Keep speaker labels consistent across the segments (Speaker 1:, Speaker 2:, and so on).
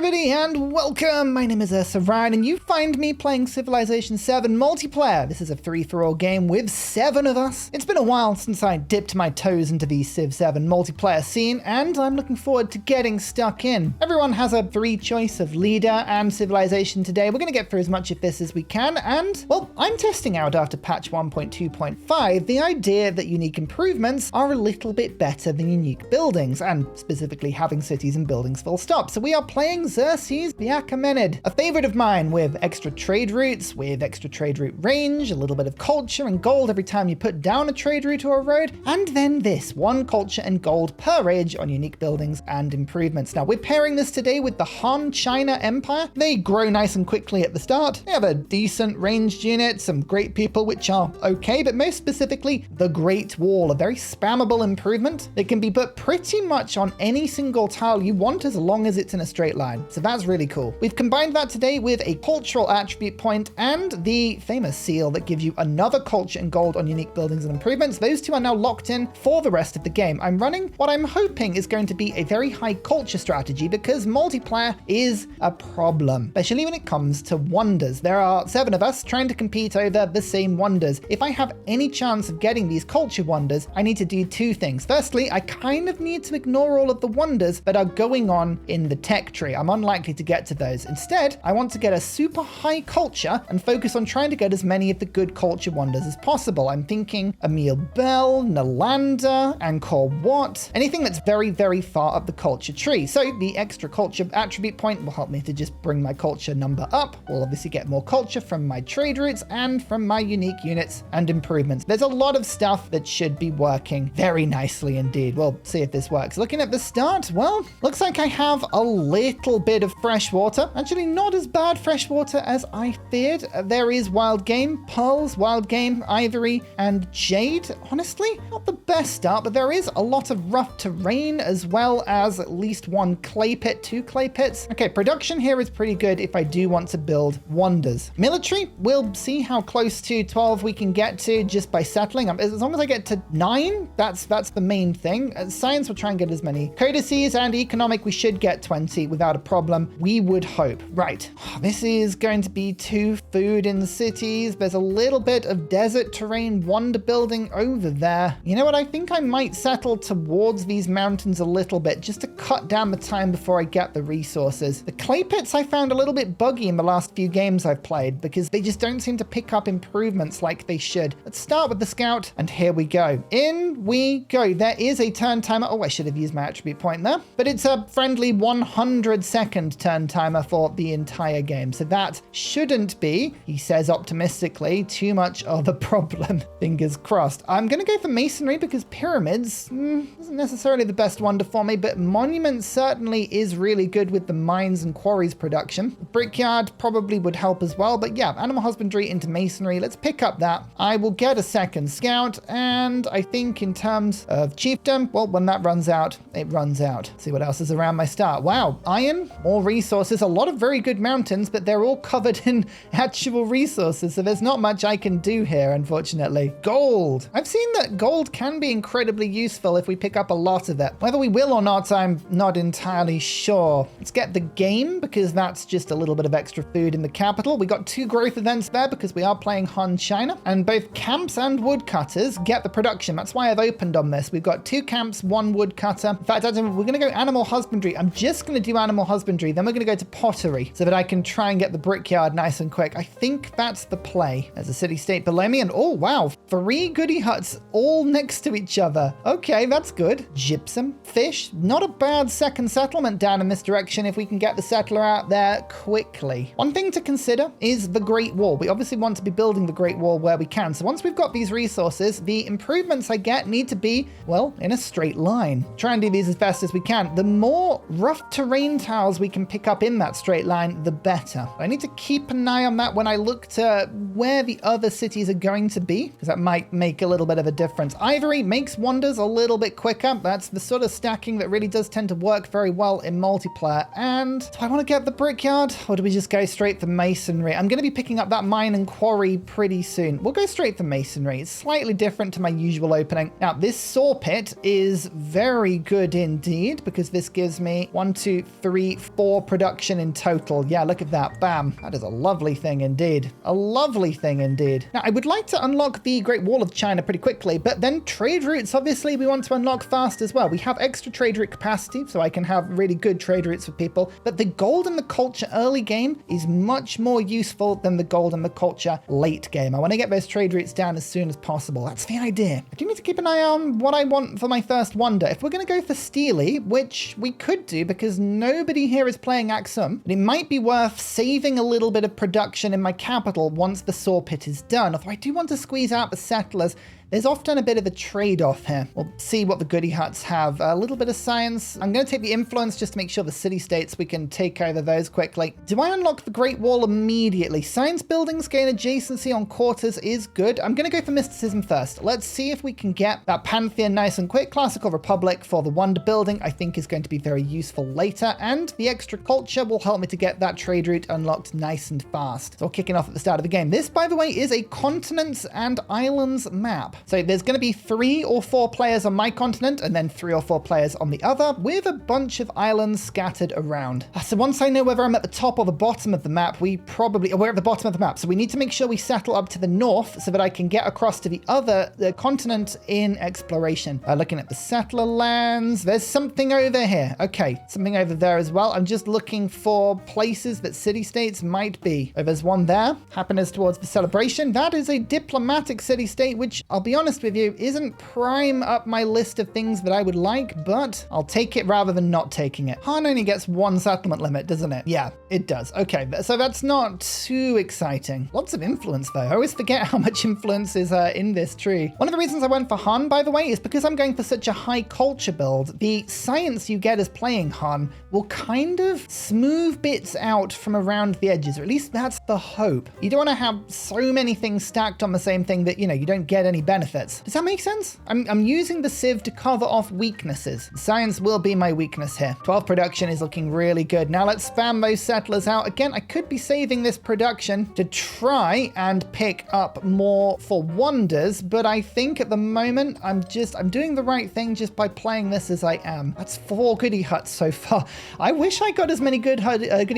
Speaker 1: everybody and welcome! My name is HUZZAH and you find me playing Civilization 7 multiplayer. This is a free-for-all game with 7 of us. It's been a while since I dipped my toes into the Civ 7 multiplayer scene and I'm looking forward to getting stuck in. Everyone has a free choice of leader and civilization today. We're going to get through as much of this as we can and, well, I'm testing out after patch 1.2.5 the idea that unique improvements are a little bit better than unique buildings, and specifically having cities and buildings full stop. So we are playing Xerxes the Achaemenid, a favorite of mine with extra trade routes, with extra trade route range, a little bit of culture and gold every time you put down a trade route or a road, and then this, 1 culture and gold per age on unique buildings and improvements. Now we're pairing this today with the Han China Empire. They grow nice and quickly at the start. They have a decent ranged unit, some great people which are okay, but most specifically the Great Wall, a very spammable improvement that can be put pretty much on any single tile you want as long as it's in a straight line. So that's really cool. We've combined that today with a cultural attribute point and the famous seal that gives you another culture and gold on unique buildings and improvements. Those two are now locked in for the rest of the game. I'm running what I'm hoping is going to be a very high culture strategy because multiplayer is a problem, especially when it comes to wonders. There are 7 of us trying to compete over the same wonders. If I have any chance of getting these culture wonders, I need to do 2 things. Firstly, I kind of need to ignore all of the wonders that are going on in the tech tree. I'm unlikely to get to those. Instead, I want to get a super high culture and focus on trying to get as many of the good culture wonders as possible. I'm thinking Emil Bell, Nalanda, Angkor Wat, anything that's very, very far up the culture tree. So the extra culture attribute point will help me to just bring my culture number up. We'll obviously get more culture from my trade routes and from my unique units and improvements. There's a lot of stuff that should be working very nicely indeed. We'll see if this works. Looking at the start, well, looks like I have a little bit of fresh water. Actually, not as bad fresh water as I feared. There is wild game, pearls, wild game, ivory, and jade. Honestly, not the best start, but there is a lot of rough terrain as well as at least 1 clay pit, 2 clay pits. Okay, production here is pretty good if I do want to build wonders. Military, we'll see how close to 12 we can get to just by settling. As long as I get to 9, that's the main thing. Science will try and get as many codices, and economic we should get 20 without a problem, we would hope. Right, this is going to be 2 food in the cities. There's a little bit of desert terrain wonder building over there. You know what, I think I might settle towards these mountains a little bit just to cut down the time before I get the resources. The clay pits I found a little bit buggy in the last few games I've played because they just don't seem to pick up improvements like they should. Let's start with the scout, and here we go. In we go. There is a turn timer. Oh, I should have used my attribute point there, but it's a friendly 100-second turn timer for the entire game. So that shouldn't be, he says optimistically, too much of a problem. Fingers crossed. I'm going to go for masonry because pyramids isn't necessarily the best wonder for me, but monuments certainly is really good with the mines and quarries production. Brickyard probably would help as well, but yeah, animal husbandry into masonry. Let's pick up that. I will get a second scout, and I think in terms of chiefdom, well, when that runs out, it runs out. See what else is around my start. Wow, iron, more resources, a lot of very good mountains, but they're all covered in actual resources, so there's not much I can do here, unfortunately. Gold. I've seen that gold can be incredibly useful if we pick up a lot of it. Whether we will or not, I'm not entirely sure. Let's get the game, because that's just a little bit of extra food in the capital. We got 2 growth events there because we are playing Han China, and both camps and woodcutters get the production. That's why I've opened on this. We've got 2 camps, 1 woodcutter. In fact, we're going to go animal husbandry. I'm just going to do animal husbandry, then we're going to go to pottery so that I can try and get the brickyard nice and quick. I think that's the play. There's a city-state below me, and oh wow, 3 goody huts all next to each other. Okay, that's good. Gypsum, fish, not a bad second settlement down in this direction if we can get the settler out there quickly. One thing to consider is the Great Wall. We obviously want to be building the Great Wall where we can. So once we've got these resources, the improvements I get need to be, well, in a straight line. Try and do these as best as we can. The more rough terrain tiles we can pick up in that straight line, the better. I need to keep an eye on that when I look to where the other cities are going to be, because that might make a little bit of a difference. Ivory makes wonders a little bit quicker. That's the sort of stacking that really does tend to work very well in multiplayer. And do I want to get the brickyard, or do we just go straight for masonry? I'm going to be picking up that mine and quarry pretty soon. We'll go straight for masonry. It's slightly different to my usual opening. Now, this saw pit is very good indeed, because this gives me 1, 2, 3, 4 production in total. Yeah, look at that. Bam. That is a lovely thing indeed. A lovely thing indeed. Now, I would like to unlock the Great Wall of China pretty quickly, but then trade routes, obviously, we want to unlock fast as well. We have extra trade route capacity, so I can have really good trade routes with people, but the gold and the culture early game is much more useful than the gold and the culture late game. I want to get those trade routes down as soon as possible. That's the idea. I do need to keep an eye on what I want for my first wonder. If we're going to go for Steely, which we could do because nobody here is playing Axum, but it might be worth saving a little bit of production in my capital once the saw pit is done. Although I do want to squeeze out the settlers. There's often a bit of a trade-off here. We'll see what the goody huts have. A little bit of science. I'm going to take the influence just to make sure the city-states, we can take over those quickly. Do I unlock the Great Wall immediately? Science buildings gain adjacency on quarters is good. I'm going to go for mysticism first. Let's see if we can get that Pantheon nice and quick. Classical Republic for the wonder building, I think is going to be very useful later. And the extra culture will help me to get that trade route unlocked nice and fast. So we're kicking off at the start of the game. This, by the way, is a continents and islands map. So there's going to be 3 or 4 players on my continent and then 3 or 4 players on the other with a bunch of islands scattered around. So once I know whether I'm at the top or the bottom of the map, we're at the bottom of the map. So we need to make sure we settle up to the north so that I can get across to the continent in exploration. Looking at the settler lands, there's something over here. Okay, something over there as well. I'm just looking for places that city-states might be. Oh, there's one there. Happiness towards the celebration. That is a diplomatic city-state, which I'll be honest with you, isn't prime up my list of things that I would like, but I'll take it rather than not taking it. Han only gets 1 settlement limit, doesn't it? Yeah, it does. Okay, so that's not too exciting. Lots of influence though. I always forget how much influence is in this tree. One of the reasons I went for Han, by the way, is because I'm going for such a high culture build. The science you get as playing Han will kind of smooth bits out from around the edges, or at least that's the hope. You don't want to have so many things stacked on the same thing that, you don't get any benefits. Does that make sense? I'm using the Civ to cover off weaknesses. Science will be my weakness here. 12 production is looking really good. Now let's spam those settlers out. Again, I could be saving this production to try and pick up more for wonders, but I think at the moment I'm doing the right thing just by playing this as I am. That's 4 goody huts so far. I wish I got as many goody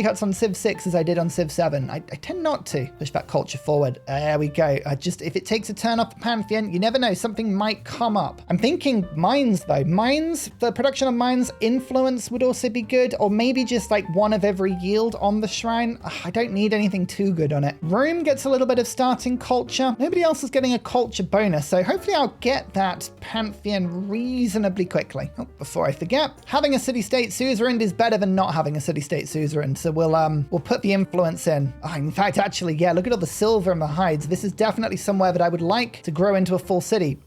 Speaker 1: huts on Civ 6 as I did on Civ 7. I tend not to push that culture forward. There we go. If it takes a turn off the Pantheon, you never know, something might come up. I'm thinking mines though. Mines, the production of mines influence would also be good, or maybe just like 1 of every yield on the shrine. I don't need anything too good on it. Rome gets a little bit of starting culture. Nobody else is getting a culture bonus, so hopefully I'll get that Pantheon reasonably quickly. Oh, before I forget, having a city-state suzerain is better than not having a city-state suzerain, so we'll put the influence in. In fact, actually, yeah, look at all the silver and the hides. This is definitely somewhere that I would like to grow into a full city.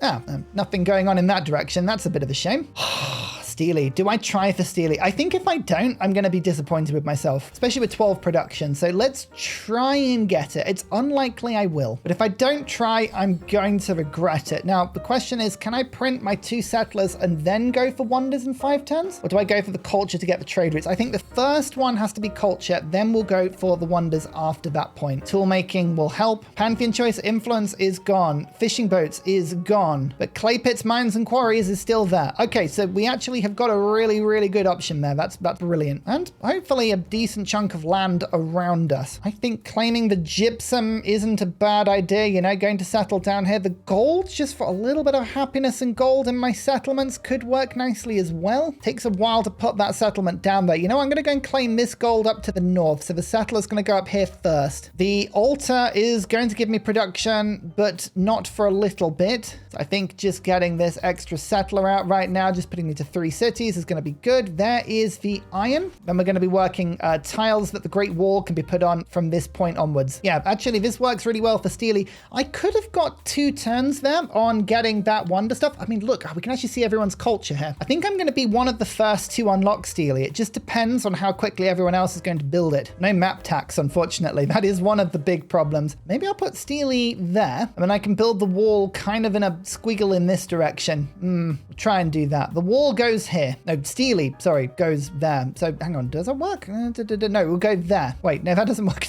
Speaker 1: Nothing going on in that direction. That's a bit of a shame. Steely. Do I try for Steely? I think if I don't, I'm going to be disappointed with myself, especially with 12 production. So let's try and get it. It's unlikely I will, but if I don't try, I'm going to regret it. Now, the question is, can I print my 2 settlers and then go for wonders in 5 turns? Or do I go for the culture to get the trade routes? I think the first one has to be culture, then we'll go for the wonders after that point. Tool making will help. Pantheon choice influence is gone. Fishing boats is gone, but clay pits, mines, and quarries is still there. Okay, so we actually have got a really, really good option there. That's brilliant. And hopefully a decent chunk of land around us. I think claiming the gypsum isn't a bad idea, going to settle down here. The gold, just for a little bit of happiness and gold in my settlements, could work nicely as well. Takes a while to put that settlement down there. I'm going to go and claim this gold up to the north. So the settler's going to go up here first. The altar is going to give me production, but not for a little bit. So I think just getting this extra settler out right now, just putting me to 3 cities is going to be good. There is the iron. Then we're going to be working tiles that the Great Wall can be put on from this point onwards. Yeah, actually, this works really well for Steely. I could have got 2 turns there on getting that wonder stuff. I mean, look, we can actually see everyone's culture here. I think I'm going to be one of the first to unlock Steely. It just depends on how quickly everyone else is going to build it. No map tax, unfortunately. That is one of the big problems. Maybe I'll put Steely there, and then I can build the wall kind of in a squiggle in this direction. We'll try and do that. The wall goes here. No, Steely, sorry, goes there. So hang on, does that work? No, we'll go there. Wait, no, that doesn't work.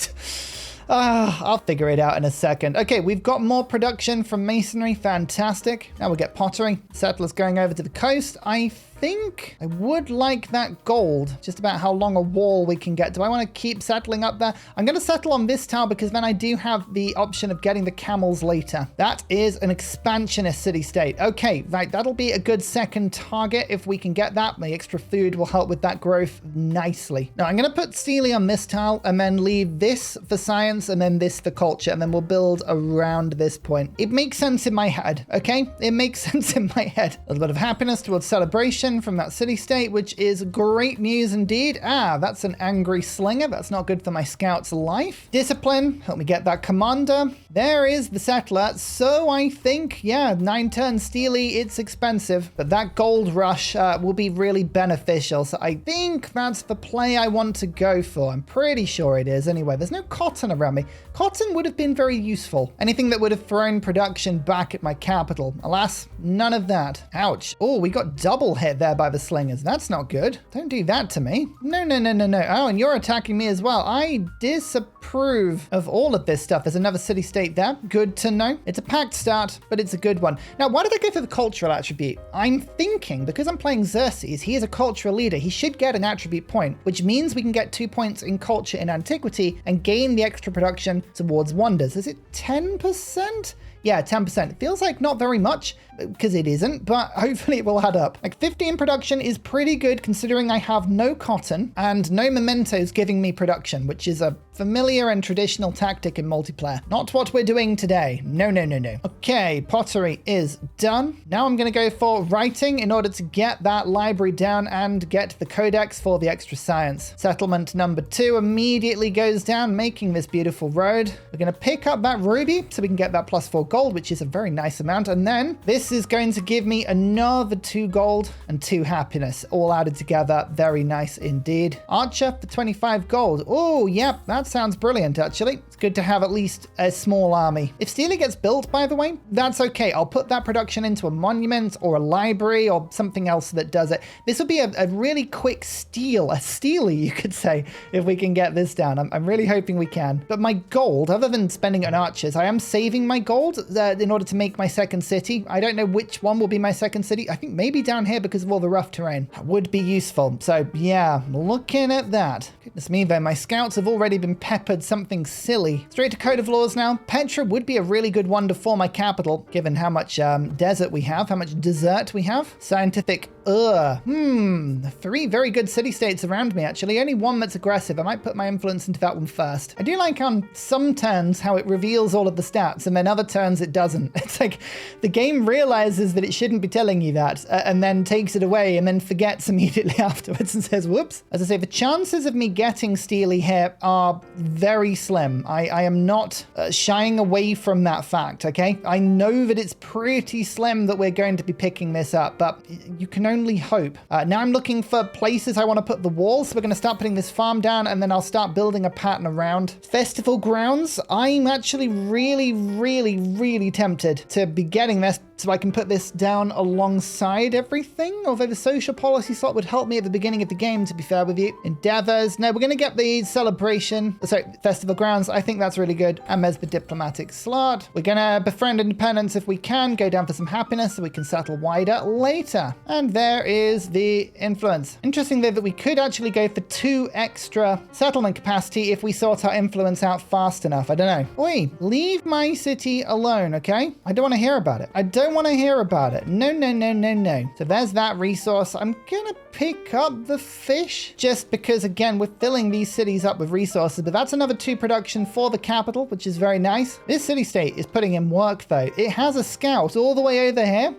Speaker 1: I'll figure it out in a second. Okay, we've got more production from masonry. Fantastic. Now we'll get pottery. Settlers going over to the coast. I think I would like that gold, just about how long a wall we can get. Do I want to keep settling up there? I'm going to settle on this tile because then I do have the option of getting the camels later. That is an expansionist city-state. Okay, right, that'll be a good second target if we can get that. The extra food will help with that growth nicely. Now, I'm going to put Steely on this tile and then leave this for science and then this for culture, and then we'll build around this point. It makes sense in my head, okay? It makes sense in my head. A little bit of happiness towards celebration from that city-state, which is great news indeed. Ah, that's an angry slinger. That's not good for my scout's life. Discipline, help me get that commander. There is the settler. So I think, yeah, 9 turns Steely, it's expensive, but that gold rush will be really beneficial. So I think that's the play I want to go for. I'm pretty sure it is. Anyway, there's no cotton around me. Cotton would have been very useful. Anything that would have thrown production back at my capital. Alas, none of that. Ouch. Oh, we got double hit there by the slingers. That's not good. Don't do that to me. No, no, no, no, no. Oh, and you're attacking me as well. I disapprove of all of this stuff. There's another city-state there. Good to know. It's a packed start, but it's a good one. Now, why did I go for the cultural attribute? I'm thinking, because I'm playing Xerxes, he is a cultural leader. He should get an attribute point, which means we can get 2 points in culture in antiquity and gain the extra production towards wonders. Is it 10%? Yeah, 10%. It feels like not very much, because it isn't, but hopefully it will add up. Like 15 production is pretty good considering I have no cotton and no mementos giving me production, which is a familiar and traditional tactic in multiplayer. Not what we're doing today. No, no, no, no. Okay, pottery is done. Now I'm going to go for writing in order to get that library down and get the codex for the extra science. Settlement number 2 immediately goes down, making this beautiful road. We're going to pick up that ruby so we can get that +4 gold, which is a very nice amount. And then this is going to give me another 2 gold and 2 happiness, all added together. Very nice indeed. Archer for 25 gold. Oh, yep, that sounds brilliant, actually. It's good to have at least a small army. If Steely gets built, by the way, that's okay. I'll put that production into a monument or a library or something else that does it. This will be a really quick steal, a Steely, you could say, if we can get this down. I'm really hoping we can. But my gold, other than spending it on archers, I am saving my gold in order to make my second city. I don't know which one will be my second city. I think maybe down here because of all the rough terrain. That would be useful. So yeah, looking at that. Goodness me though, my scouts have already been peppered something silly. Straight to Code of Laws now. Petra would be a really good one to form my capital, given how much desert we have, how much desert we have. Scientific, 3 very good city-states around me actually. Only one that's aggressive. I might put my influence into that one first. I do like on some turns how it reveals all of the stats and then other turns it doesn't. It's like the game realizes that it shouldn't be telling you that and then takes it away and then forgets immediately afterwards and says, whoops. As I say, the chances of me getting Steely here are very slim. I am not shying away from that fact, okay? I know that it's pretty slim that we're going to be picking this up, but you can only hope. Now I'm looking for places I want to put the walls. So we're going to start putting this farm down and then I'll start building a pattern around. Festival grounds. I'm actually really tempted to be getting this so I can put this down alongside everything, although the social policy slot would help me at the beginning of the game, to be fair with you. Endeavors. No, we're going to get the celebration. Sorry, festival grounds. I think that's really good. And there's the diplomatic slot. We're going to befriend independence if we can, go down for some happiness so we can settle wider later. And there is the influence. Interesting though that we could actually go for 2 extra settlement capacity if we sort our influence out fast enough. I don't know. Oi, leave my city alone, okay? I don't want to hear about it. I don't want to hear about it. No, no, no, no, no. So there's that resource. I'm gonna pick up the fish just because, again, we're filling these cities up with resources, but that's another 2 production for the capital, which is very nice. This city-state is putting in work though. It has a scout all the way over here.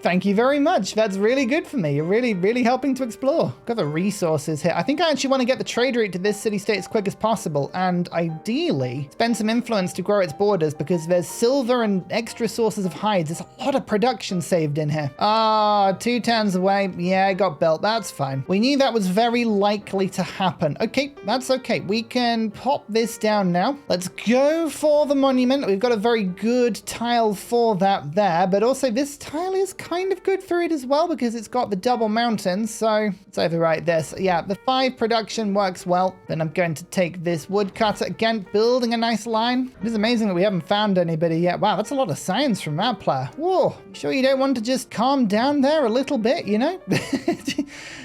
Speaker 1: Thank you very much. That's really good for me. You're really helping to explore. Got the resources here. I think I actually want to get the trade route to this city-state as quick as possible and ideally spend some influence to grow its borders because there's silver and extra sources of hides. There's a lot of production saved in here. 2 turns away. Yeah, I got got built. That's fine. We knew that was very likely to happen. Okay, that's okay. We can pop this down now. Let's go for the monument. We've got a very good tile for that there, but also this tile is kind of good for it as well because it's got the double mountains. So let's overwrite this. Yeah, the 5 production works well. Then I'm going to take this woodcutter again, building a nice line. It is amazing that we haven't found anybody yet. Wow, that's a lot of science from that player. Whoa, you sure you don't want to just calm down there a little bit, you know?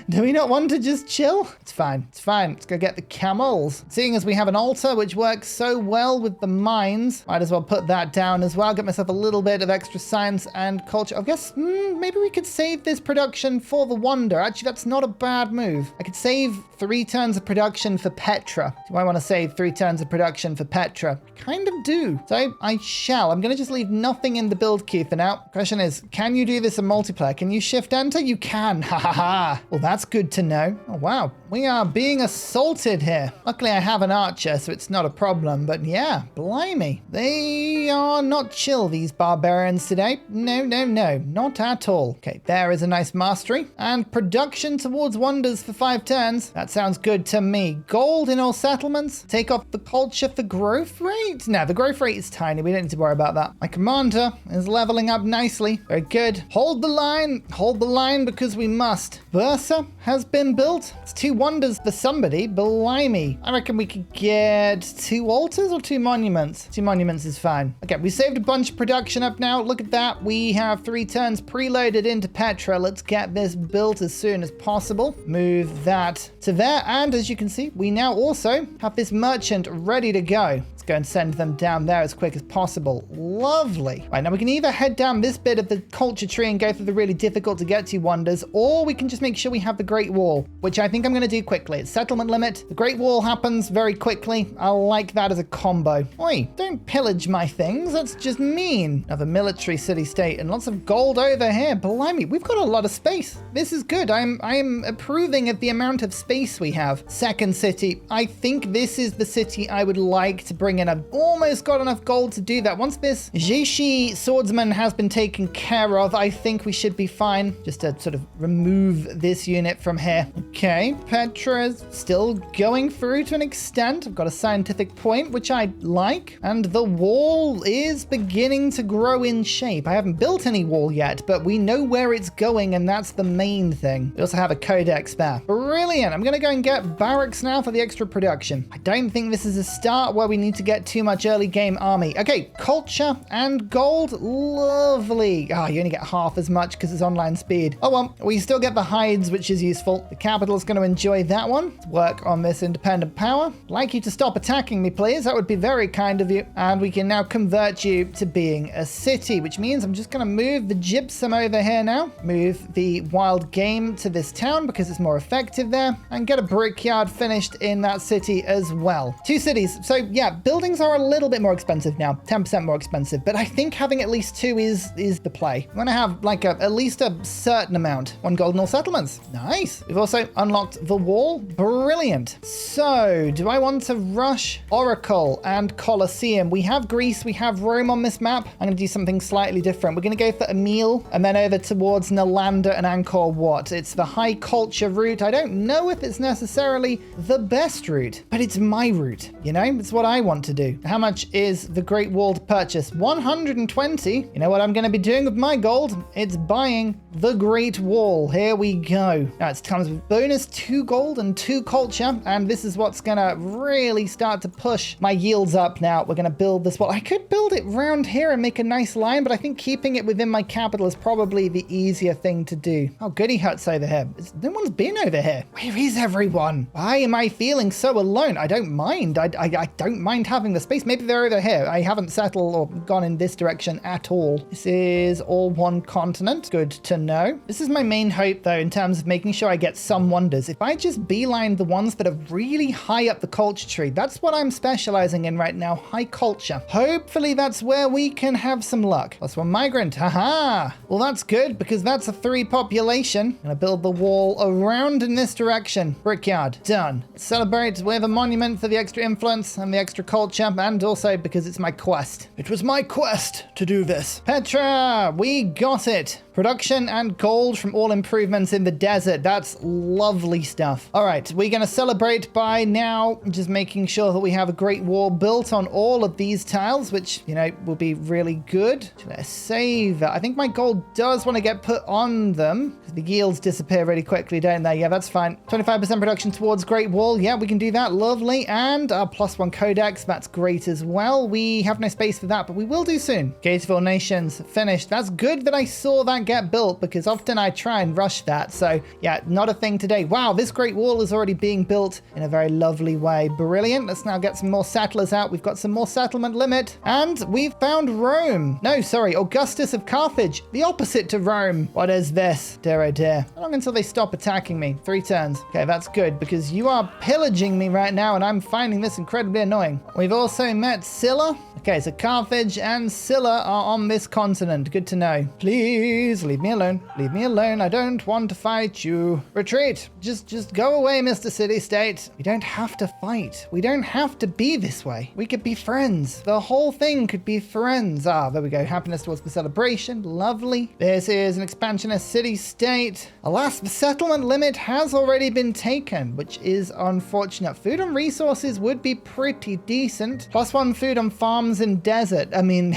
Speaker 1: Do we not want to just chill? It's fine. It's fine. Let's go get the camels. Seeing as we have an altar, which works so well with the mines, might as well put that down as well. Get myself a little bit of extra science and culture. I guess maybe we could save this production for the wonder. Actually, that's not a bad move. I could save 3 turns of production for Petra. Do I want to save 3 turns of production for Petra? I kind of do. So I shall. I'm going to just leave nothing in the build queue for now. Question is, can you do this in multiplayer? Can you shift enter? You can. Ha ha ha. Well, that's good to know. Oh, wow. We are being assaulted here. Luckily, I have an archer, so it's not a problem. But yeah, blimey. They are not chill, these barbarians today. No, no, no. Not at all. Okay, there is a nice mastery. And production towards wonders for 5 turns. That sounds good to me. Gold in all settlements. Take off the culture for growth rate. No, the growth rate is tiny. We don't need to worry about that. My commander is leveling up nicely. Very good. Hold the line. Hold the line because we must. Bursa has been built. It's 2 wonders for somebody. Blimey. I reckon we could get 2 altars or 2 monuments. 2 monuments is fine. Okay, we saved a bunch of production up now. Look at that. We have 3 turns preloaded into Petra. Let's get this built as soon as possible. Move that to there. And as you can see, we now also have this merchant ready to go. Go and send them down there as quick as possible. Lovely. Right, now we can either head down this bit of the culture tree and go through the really difficult to get to wonders, or we can just make sure we have the Great Wall, which I think I'm going to do quickly. It's settlement limit. The Great Wall happens very quickly. I like that as a combo. Oi, don't pillage my things. That's just mean. Another military city-state and lots of gold over here. Blimey, we've got a lot of space. This is good. I'm approving of the amount of space we have. Second city. I think this is the city I would like to bring in. I've almost got enough gold to do that. Once this Xerxes swordsman has been taken care of, I think we should be fine. Just to sort of remove this unit from here. Okay, Petra is still going through to an extent. I've got a scientific point, which I like. And the wall is beginning to grow in shape. I haven't built any wall yet, but we know where it's going, and that's the main thing. We also have a codex there. Brilliant. I'm going to go and get barracks now for the extra production. I don't think this is a start where we need to get too much early game army. Okay, culture and gold. Lovely. Ah, you only get half as much because it's online speed. Oh well, we still get the hides, which is useful. The capital's going to enjoy that one. Let's work on this independent power. I'd like you to stop attacking me, please. That would be very kind of you. And we can now convert you to being a city, which means I'm just going to move the gypsum over here now. Move the wild game to this town because it's more effective there. And get a brickyard finished in that city as well. 2 cities. So yeah, buildings are a little bit more expensive now, 10% more expensive, but I think having at least 2 is the play. I'm going to have like at least a certain amount. 1 gold in all settlements. Nice. We've also unlocked the wall. Brilliant. So do I want to rush Oracle and Colosseum? We have Greece, we have Rome on this map. I'm going to do something slightly different. We're going to go for Emil and then over towards Nalanda and Angkor Wat. It's the high culture route. I don't know if it's necessarily the best route, but it's my route. You know, it's what I want to do. How much is the Great Wall to purchase? 120. You know what I'm going to be doing with my gold? It's buying the Great Wall. Here we go. Now it comes with bonus 2 gold and 2 culture, and this is what's going to really start to push my yields up now. We're going to build this wall. I could build it round here and make a nice line, but I think keeping it within my capital is probably the easier thing to do. Oh, goody huts over here. No one's been over here. Where is everyone? Why am I feeling so alone? I don't mind. I don't mind having the space. Maybe they're over here. I haven't settled or gone in this direction at all. This is all one continent. Good to know. This is my main hope, though, in terms of making sure I get some wonders. If I just beeline the ones that are really high up the culture tree, that's what I'm specializing in right now, high culture. Hopefully that's where we can have some luck. +1 migrant. Haha. Well, that's good because that's a 3 population. I'm gonna build the wall around in this direction. Brickyard. Done. Celebrate with a monument for the extra influence and the extra culture, and also because it's my quest. It was my quest to do this. Petra, we got it. Production and gold from all improvements in the desert. That's lovely stuff. All right, we're going to celebrate by now just making sure that we have a great wall built on all of these tiles, which, you know, will be really good. Let's save. I think my gold does want to get put on them. The yields disappear really quickly, don't they? Yeah, that's fine. 25% production towards Great Wall. Yeah, we can do that. Lovely. And our +1 codex. That's great as well. We have no space for that, but we will do soon. Gate of All Nations finished. That's good that I saw that get built, because often I try and rush that. So yeah, not a thing today. Wow, this Great Wall is already being built in a very lovely way. Brilliant. Let's now get some more settlers out. We've got some more settlement limit, and we've found Rome. No, sorry, Augustus of Carthage. The opposite to Rome. What is this? Dear oh dear. How long until they stop attacking me? 3 turns. Okay, that's good, because you are pillaging me right now, and I'm finding this incredibly annoying. We've also met Scylla. Okay, so Carthage and Scylla are on this continent. Good to know. Please leave me alone. Leave me alone. I don't want to fight you. Retreat. Just go away, Mr. City-State. We don't have to fight. We don't have to be this way. We could be friends. The whole thing could be friends. Ah, there we go. Happiness towards the celebration. Lovely. This is an expansionist city-state. Alas, the settlement limit has already been taken, which is unfortunate. Food and resources would be pretty decent. +1 food on farms in desert. I mean,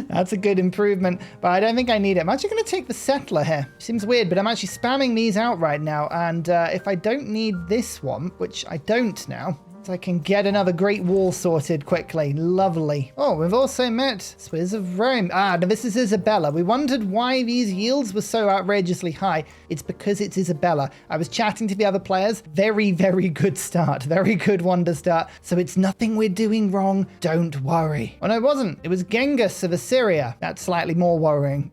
Speaker 1: that's a good improvement, but I don't think I need it. I'm actually going to take the settler here. Seems weird, but I'm actually spamming these out right now. And if I don't need this one, which I don't now, I can get another Great Wall sorted quickly. Lovely. Oh, we've also met Swiss of Rome. Ah, now this is Isabella. We wondered why these yields were so outrageously high. It's because it's Isabella. I was chatting to the other players. Very, very good start. Very good wonder start. So it's nothing we're doing wrong. Don't worry. Oh, no, it wasn't. It was Genghis of Assyria. That's slightly more worrying.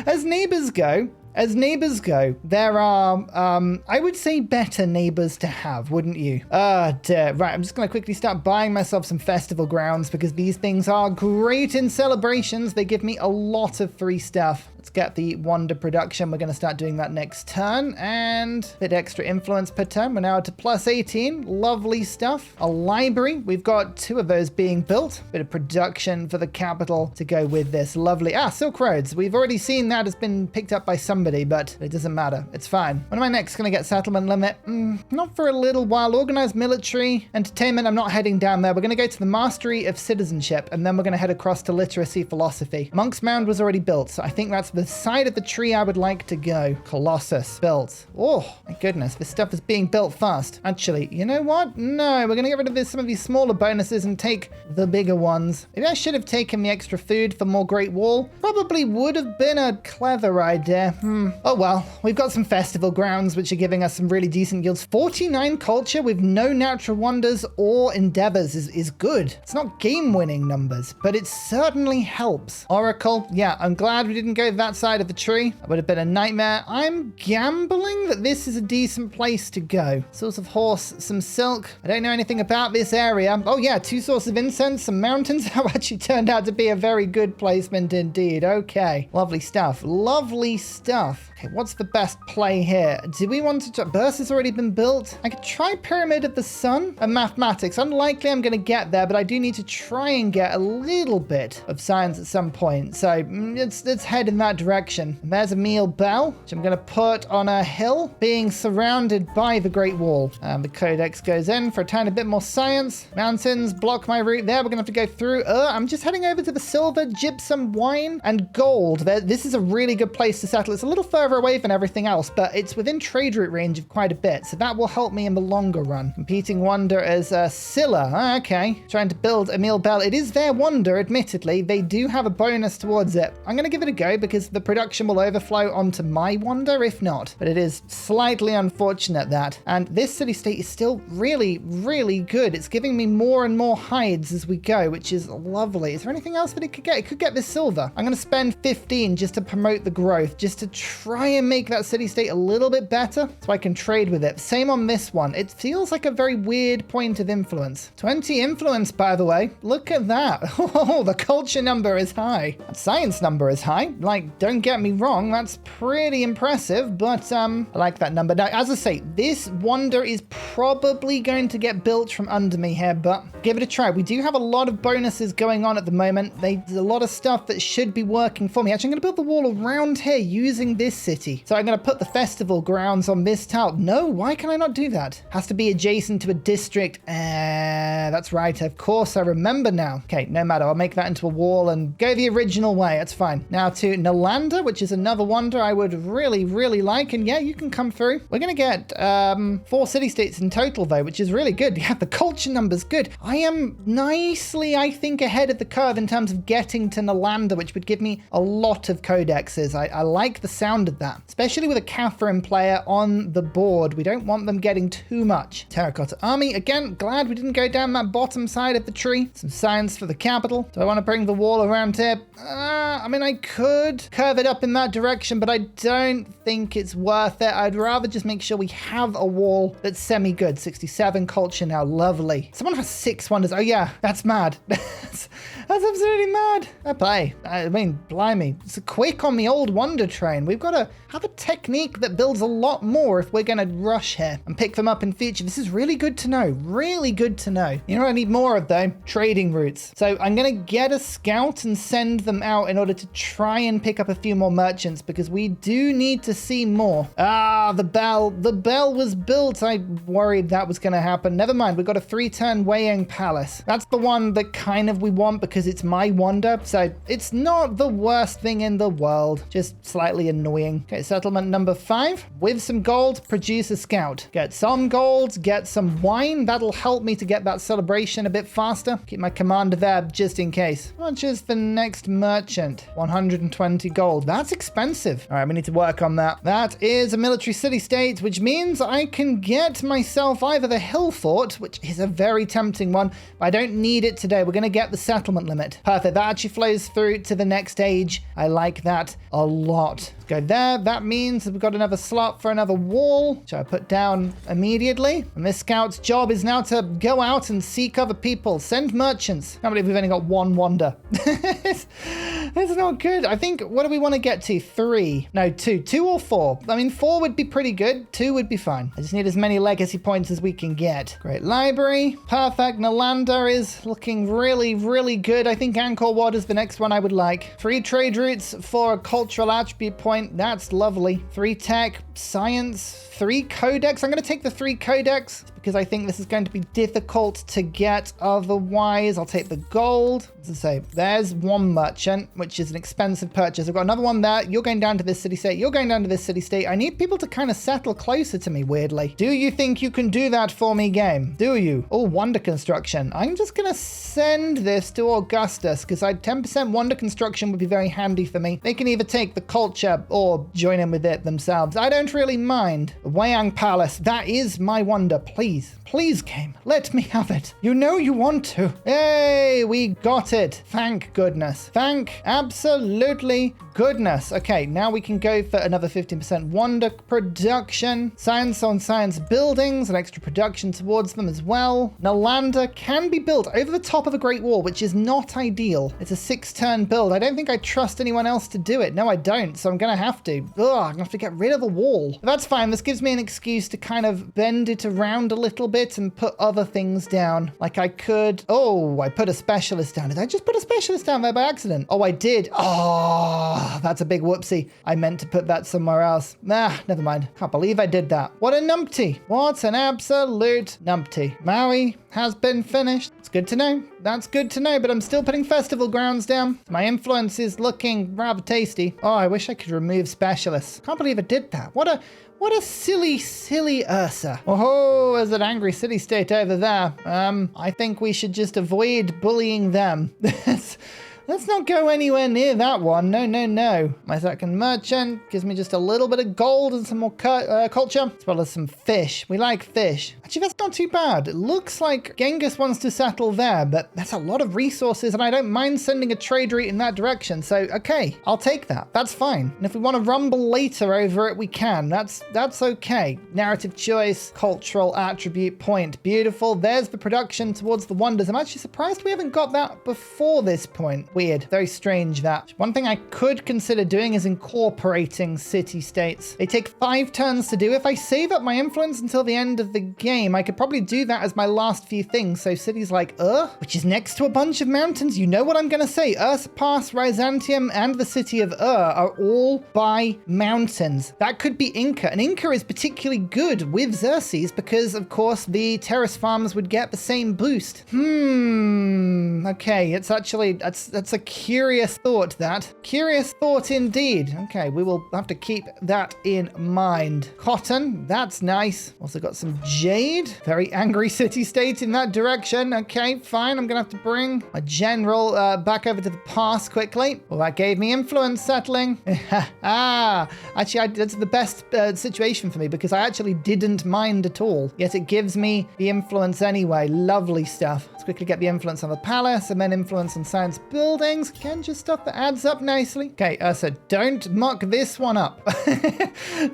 Speaker 1: As neighbors go, there are, I would say, better neighbors to have, wouldn't you? Dear. Right, I'm just going to quickly start buying myself some festival grounds, because these things are great in celebrations. They give me a lot of free stuff. Let's get the wonder production. We're going to start doing that next turn, and a bit extra influence per turn. We're now to +18. Lovely stuff. A library. We've got 2 of those being built. Bit of production for the capital to go with this. Lovely. Ah, Silk Roads. We've already seen that has been picked up by somebody, but it doesn't matter. It's fine. When am I next going to get settlement limit? Not for a little while. Organized military. Entertainment. I'm not heading down there. We're going to go to the mastery of citizenship, and then we're going to head across to literacy philosophy. Monk's Mound was already built, so I think that's the side of the tree I would like to go. Colossus built. Oh my goodness, this stuff is being built fast. Actually, you know what? No, we're gonna get rid of some of these smaller bonuses and take the bigger ones. Maybe I should have taken the extra food for more Great Wall. Probably would have been a clever idea. Oh well, we've got some festival grounds which are giving us some really decent yields. 49 culture with no natural wonders or endeavors is good. It's not game-winning numbers, but it certainly helps. Oracle, yeah, I'm glad we didn't go that side of the tree. That would have been a nightmare. I'm gambling that this is a decent place to go. Source of horse, some silk. I don't know anything about this area. Oh yeah, 2 sources of incense, some mountains. That actually turned out to be a very good placement indeed. Okay, lovely stuff. Lovely stuff. Okay, what's the best play here? Do we want to... Burst has already been built. I could try Pyramid of the Sun and Mathematics. Unlikely I'm going to get there, but I do need to try and get a little bit of science at some point. So let's head in that direction. And there's a meal bell, which I'm going to put on a hill, being surrounded by the Great Wall. The codex goes in for a tiny bit more science. Mountains block my route there. We're going to have to go through. I'm just heading over to the silver, gypsum, wine, and gold. This is a really good place to settle. It's a little further away than everything else, but it's within trade route range of quite a bit, so that will help me in the longer run. Competing wonder as Scylla. Okay, trying to build a meal bell. It is their wonder, admittedly. They do have a bonus towards it. I'm going to give it a go because the production will overflow onto my wonder if not, but it is slightly unfortunate that. And this city-state is still really, really good. It's giving me more and more hides as we go, which is lovely. Is there anything else that it could get? It could get this silver. I'm going to spend 15 just to promote the growth, just to try and make that city-state a little bit better so I can trade with it. Same on this one. It feels like a very weird point of influence. 20 influence, by the way. Look at that. Oh, the culture number is high. That science number is high. Like, Like, don't get me wrong, that's pretty impressive, but I like that number. Now, as I say, this wonder is probably going to get built from under me here, but give it a try. We do have a lot of bonuses going on at the moment. There's a lot of stuff that should be working for me. Actually, I'm going to build the wall around here using this city. So I'm going to put the festival grounds on this tile. No, why can I not do that? Has to be adjacent to a district. That's right. Of course, I remember now. Okay, no matter. I'll make that into a wall and go the original way. That's fine. Now to Nalanda, which is another wonder I would really, really like. And yeah, you can come through. We're going to get 4 city-states in total, though, which is really good. Yeah, the culture number's good. I am nicely, I think, ahead of the curve in terms of getting to Nalanda, which would give me a lot of codexes. I like the sound of that, especially with a Catherine player on the board. We don't want them getting too much. Terracotta army. Again, glad we didn't go down that bottom side of the tree. Some science for the capital. Do I want to bring the wall around here? I mean, I could curve it up in that direction, but I don't think it's worth it. I'd rather just make sure we have a wall that's semi-good. 67 culture now. Lovely. Someone has 6 wonders. Oh yeah, that's mad. That's absolutely mad. I play. I mean, blimey. It's quick on the old wonder train. We've got to have a technique that builds a lot more if we're going to rush here and pick them up in future. This is really good to know. Really good to know. You know what I need more of, though? Trading routes. So I'm going to get a scout and send them out in order to try and pick up a few more merchants, because we do need to see more. The bell. The bell was built. I worried that was going to happen. Never mind. We've got a 3-turn Weiyang Palace. That's the one that kind of we want because it's my wonder. So it's not the worst thing in the world. Just slightly annoying. Okay, settlement number 5. With some gold, produce a scout. Get some gold, get some wine. That'll help me to get that celebration a bit faster. Keep my commander there just in case. How much is the next merchant? 120 gold. That's expensive. All right, we need to work on that. That is a military city-state, which means I can get myself either the hill fort, which is a very tempting one, but I don't need it today. We're going to get the settlement limit. Perfect. That actually flows through to the next age. I like that a lot. Go there. That means we've got another slot for another wall, which I put down immediately. And this scout's job is now to go out and seek other people. Send merchants. I can't believe we've only got 1 wonder. It's not good. I think, what do we want to get to? 3. No, 2. 2 or 4. I mean, 4 would be pretty good. 2 would be fine. I just need as many legacy points as we can get. Great library. Perfect. Nalanda is looking really, really good. I think Angkor Wat is the next one I would like. 3 trade routes for a cultural attribute point. That's lovely. 3 tech, science, 3 codex. I'm going to take the 3 codex because I think this is going to be difficult to get otherwise. I'll take the gold. As I say, there's 1 merchant, which is an expensive purchase. I've got another one there. You're going down to this city-state. You're going down to this city-state. I need people to kind of settle closer to me, weirdly. Do you think you can do that for me, game? Do you? Oh, wonder construction. I'm just going to send this to Augustus because 10% wonder construction would be very handy for me. They can either take the culture or join in with it themselves. I don't really mind. The Weiyang Palace. That is my wonder. Please. Please, game. Let me have it. You know you want to. Hey, we got it. Thank goodness. Thank absolutely goodness. Okay, now we can go for another 15% wonder production. Science on science buildings, an extra production towards them as well. Nalanda can be built over the top of a great wall, which is not ideal. It's a 6-turn build. I don't think I trust anyone else to do it. No, I don't. So I'm going to have to. I'm going to have to get rid of the wall. But that's fine. This gives me an excuse to kind of bend it around a little bit and put other things down. Like I could... Oh, I put a specialist down. Did I just put a specialist down there by accident? Oh, I did. Oh, that's a big whoopsie. I meant to put that somewhere else. Never mind. Can't believe I did that. What a numpty. What an absolute numpty. Maui has been finished. It's good to know. That's good to know, but I'm still putting festival grounds down. My influence is looking rather tasty. Oh, I wish I could remove specialists. Can't believe I did that. What a silly, silly Ursa. Oh, there's an angry city-state over there. I think we should just avoid bullying them. Let's not go anywhere near that one. No, no, no. My second merchant gives me just a little bit of gold and some more culture, as well as some fish. We like fish. Actually, that's not too bad. It looks like Genghis wants to settle there, but that's a lot of resources, and I don't mind sending a trade route in that direction. So, okay, I'll take that. That's fine. And if we want to rumble later over it, we can. That's okay. Narrative choice, cultural attribute point. Beautiful. There's the production towards the wonders. I'm actually surprised we haven't got that before this point. Weird. Very strange that. One thing I could consider doing is incorporating city-states. They take 5 turns to do. If I save up my influence until the end of the game, I could probably do that as my last few things. So cities like which is next to a bunch of mountains. You know what I'm going to say. Pass, Byzantium, and the city of are all by mountains. That could be Inca. And Inca is particularly good with Xerxes because, of course, the terrace farms would get the same boost. Okay, it's actually, that's a curious thought, that. Curious thought indeed. Okay, we will have to keep that in mind. Cotton, that's nice. Also got some jade. Very angry city-state in that direction. Okay, fine. I'm going to have to bring my general back over to the pass quickly. Well, that gave me influence settling. Actually, that's the best situation for me because I actually didn't mind at all. Yet it gives me the influence anyway. Lovely stuff. Let's quickly get the influence on the palace and then influence on science buildings. Again, just stuff that adds up nicely. Okay, so don't muck this one up.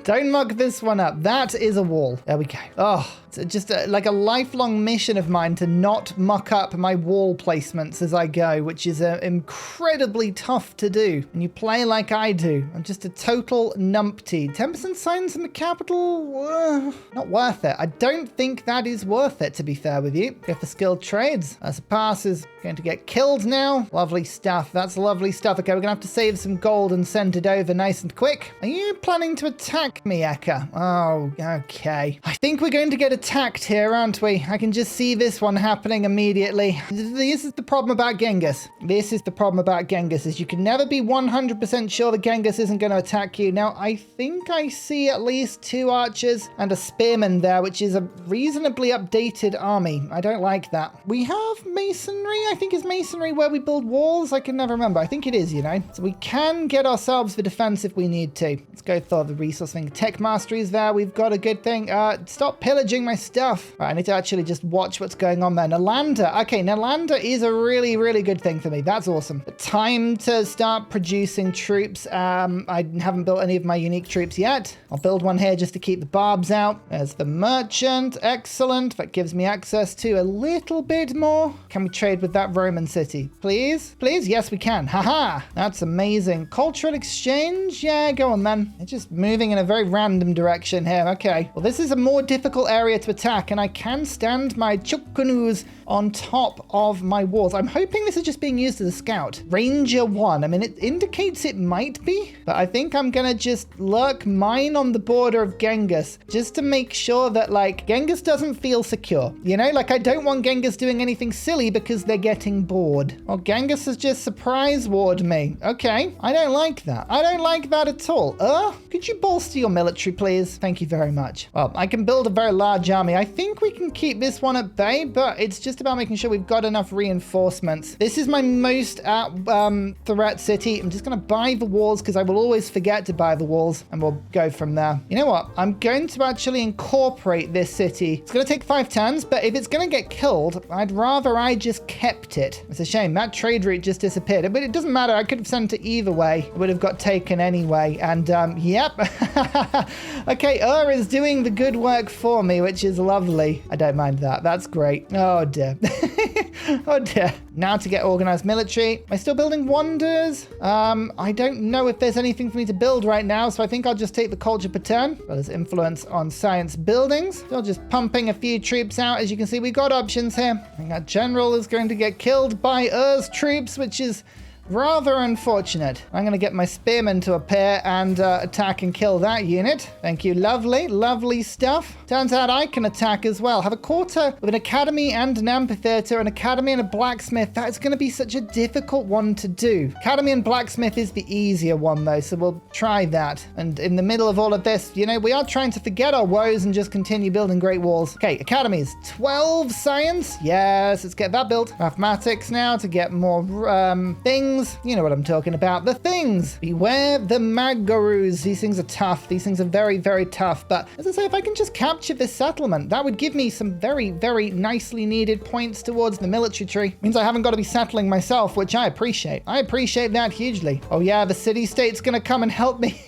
Speaker 1: Don't muck this one up. That is a wall. There we go. Oh, it's just like a lifelong mission of mine to not muck up my wall placements as I go, which is incredibly tough to do. And you play like I do. I'm just a total numpty. 10% science in the capital? Not worth it. I don't think that is worth it, to be fair with you. Go for skilled trades. As a pass is going to get killed now. Lovely stuff. That's lovely stuff. Okay, we're going to have to save some gold and send it over nice and quick. Are you planning to attack me, Eka? Oh, okay. I think we're going to get attacked here, aren't we? I can just see this one happening immediately. This is the problem about Genghis. This is the problem about Genghis, is you can never be 100% sure that Genghis isn't going to attack you. Now, I think I see at least 2 archers and a spearman there, which is a reasonably updated army. I don't like that. We have masonry. I think is masonry where we build walls. I can never remember. I think it is, you know. So we can get ourselves the defense if we need to. Let's go for the resource thing. Tech mastery is there. We've got a good thing. Stop pillaging my stuff. Right, I need to actually just watch what's going on there. Nalanda. Okay, Nalanda is a really, really good thing for me. That's awesome. But time to start producing troops. I haven't built any of my unique troops yet. I'll build one here just to keep the barbs out. There's the merchant. Excellent. That gives me access to a little bit more. Can we trade with that Roman city? Please? Please? Yes, we can. Haha. That's amazing. Cultural exchange? Yeah, go on, man. It's just moving in a very random direction here. Okay. Well, this is a more difficult area to attack, and I can stand my Chukunus on top of my walls. I'm hoping this is just being used as a scout. Ranger 1. I mean, it indicates it might be, but I think I'm gonna just lurk mine on the border of Genghis just to make sure that, like, Genghis doesn't feel secure. You know, like, I don't want Genghis doing anything silly because they're getting bored. Well, Genghis has just surprise warred me. Okay, I don't like that. I don't like that at all. Could you bolster your military, please? Thank you very much. Well, I can build a very large army. I think we can keep this one at bay, but it's just about making sure we've got enough reinforcements. This is my most threat city. I'm just going to buy the walls because I will always forget to buy the walls, and we'll go from there. You know what? I'm going to actually incorporate this city. It's going to take 5 turns, but if it's going to get killed, I'd rather I just kept it. It's a shame. That trade route just disappeared, but it doesn't matter. I could have sent it either way. It would have got taken anyway. And yep. Okay, is doing the good work for me, which is lovely. I don't mind that. That's great. Oh dear. Oh dear. Now to get organized military. Am I still building wonders? I don't know if there's anything for me to build right now, so I think I'll just take the culture per turn. Well, there's influence on science buildings. Still just pumping a few troops out. As you can see, we got options here. I think that general is going to get killed by troops, which is rather unfortunate. I'm going to get my spearmen to appear and attack and kill that unit. Thank you. Lovely, lovely stuff. Turns out I can attack as well. Have a quarter with an academy and an amphitheater, an academy and a blacksmith. That is going to be such a difficult one to do. Academy and blacksmith is the easier one though, so we'll try that. And in the middle of all of this, you know, we are trying to forget our woes and just continue building great walls. Okay, academies. 12 science. Yes, let's get that built. Mathematics now to get more things. You know what I'm talking about. The things. Beware the Magurus. These things are tough. These things are very, very tough. But as I say, if I can just capture this settlement, that would give me some very, very nicely needed points towards the military tree. Means I haven't got to be settling myself, which I appreciate. I appreciate that hugely. Oh yeah, the city-state's gonna come and help me.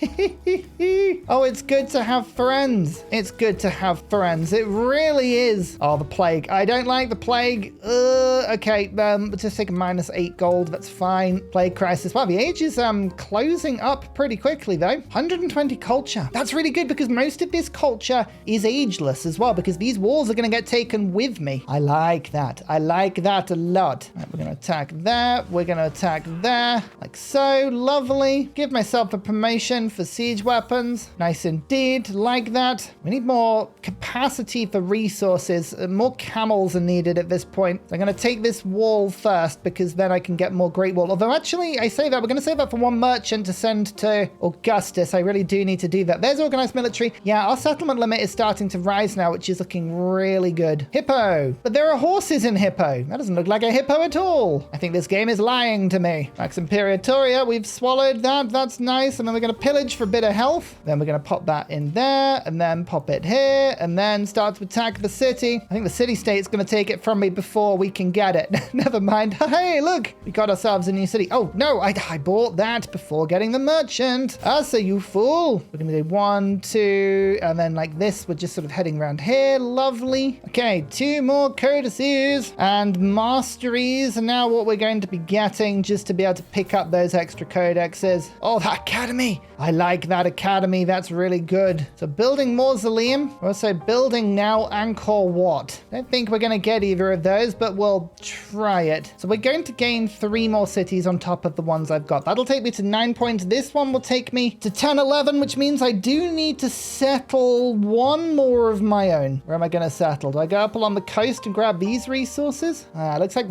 Speaker 1: Oh, it's good to have friends. It's good to have friends. It really is. Oh, the plague. I don't like the plague. Okay, just take a -8 gold. That's fine. point plague crisis. Wow, the age is closing up pretty quickly though. 120 culture. That's really good because most of this culture is ageless as well, because these walls are going to get taken with me. I like that. I like that a lot. Right, we're going to attack there. We're going to attack there. Like so. Lovely. Give myself a promotion for siege weapons. Nice indeed. Like that. We need more capacity for resources. More camels are needed at this point. So I'm going to take this wall first because then I can get more Great Wall. Although actually, I say that we're going to save that for one merchant to send to Augustus. I really do need to do that. There's organized military. Yeah, our settlement limit is starting to rise now, which is looking really good. Hippo. But there are horses in Hippo. That doesn't look like a hippo at all. I think this game is lying to me. Max Imperiatoria, we've swallowed that. That's nice. And then we're going to pillage for a bit of health. Then we're going to pop that in there and then pop it here and then start to attack the city. I think the city-state's going to take it from me before we can get it. Never mind. Hey, look, we got ourselves a new city. Oh, no, I bought that before getting the merchant. So you fool. We're going to do 1, 2, and then like this, we're just sort of heading around here. Lovely. Okay, 2 more codices and masteries. And now what we're going to be getting just to be able to pick up those extra codexes. Oh, that academy. I like that academy. That's really good. So building mausoleum. We're also building now Angkor Wat. Don't think we're going to get either of those, but we'll try it. So we're going to gain 3 more cities on top of the ones I've got. That'll take me to 9 points. This one will take me to 10, 11, which means I do need to settle 1 more of my own. Where am I going to settle? Do I go up along the coast and grab these resources? Looks like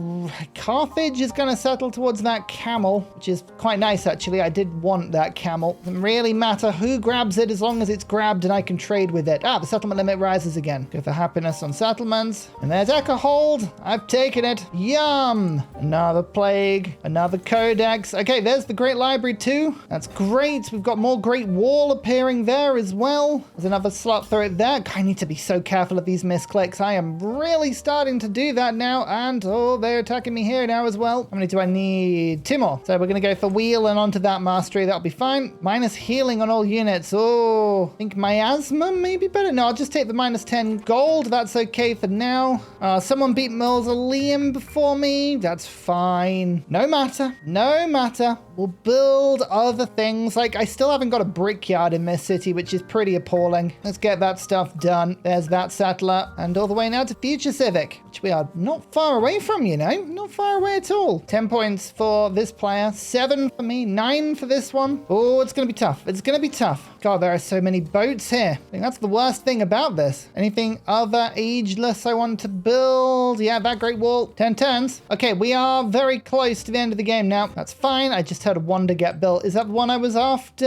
Speaker 1: Carthage is going to settle towards that camel, which is quite nice actually. I did want that camel. Doesn't really matter who grabs it as long as it's grabbed and I can trade with it. The settlement limit rises again. Go for happiness on settlements. And there's Echohold. I've taken it. Yum. Another plague. Another codex. Okay, there's the Great Library too. That's great. We've got more Great Wall appearing there as well. There's another slot through it there. I need to be so careful of these misclicks. I am really starting to do that now. And, oh, they're attacking me here now as well. How many do I need? 2 more. So we're going to go for wheel and onto that mastery. That'll be fine. Minus healing on all units. Oh, I think miasma may be better. No, I'll just take the minus 10 gold. That's okay for now. Someone beat Mausoleum before me. That's fine. No matter. No matter. We'll build other things. Like, I still haven't got a brickyard in this city, which is pretty appalling. Let's get that stuff done. There's that settler. And all the way now to Future Civic, which we are not far away from, you know. Not far away at all. 10 points for this player. 7 for me. 9 for this one. Oh, it's going to be tough. It's going to be tough. God, there are so many boats here. I think that's the worst thing about this. Anything other ageless I want to build? Yeah, that Great Wall. 10 turns. Okay, we are very close to the end of the game now. That's fine. I just had a wonder get built. Is that the one I was after?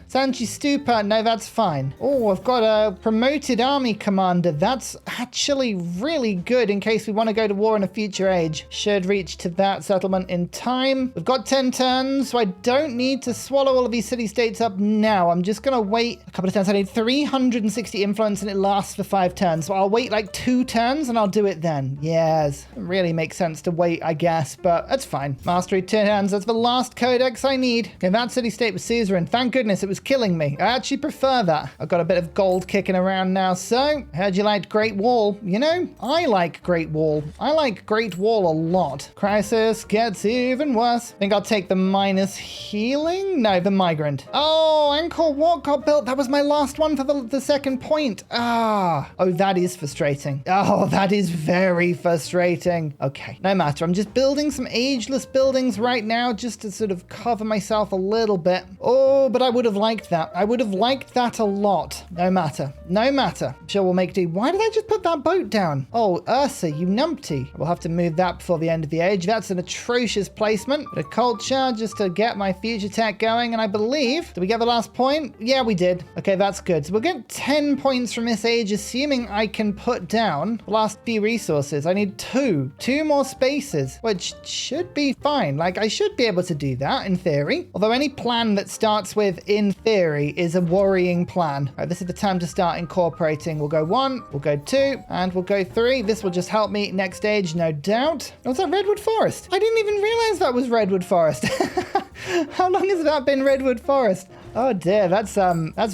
Speaker 1: Sanchi Stupa. No, that's fine. Oh, I've got a promoted army commander. That's actually really good in case we want to go to war in a future age. Should reach to that settlement in time. We've got 10 turns, so I don't need to swallow all of these city-states up now. I'm just going to wait a couple of turns. I need 360 influence and it lasts for 5 turns. So I'll wait like 2 turns and I'll do it then. Yes, it really makes sense to wait, I guess, but that's fine. Mastery 2 turns. That's the last codex I need. Okay, that city-state was Caesarin. Thank goodness it was killing me. I actually prefer that. I've got a bit of gold kicking around now. So, heard you liked Great Wall. You know, I like Great Wall. I like Great Wall a lot. Crisis gets even worse. I think I'll take the minus healing. No, the migrant. Oh, Angkor Wat got built. That was my last one for the 2nd point. Oh, that is frustrating. Oh, that is very frustrating. Okay, no matter. I'm just building some ageless buildings right now just to sort of cover myself a little bit. Oh, but I would have liked that. I would have liked that a lot. No matter. No matter. I'm sure we'll make do. Why did I just put that boat down? Oh, Ursa, you numpty. We'll have to move that before the end of the age. That's an atrocious placement. Bit of culture just to get my future tech going. And I believe, did we get the last point? Yeah, we did. Okay, that's good. So we'll get 10 points from this age, assuming I can put down the last few resources. I need 2 more spaces, which should be fine. Like, I should be able to do that in theory. Although any plan that starts with in theory is a worrying plan. All right, this is the time to start incorporating. We'll go 1, we'll go 2, and we'll go 3. This will just help me next stage, no doubt. Was that Redwood Forest? I didn't even realize that was Redwood Forest. How long has that been Redwood Forest? Oh dear, that's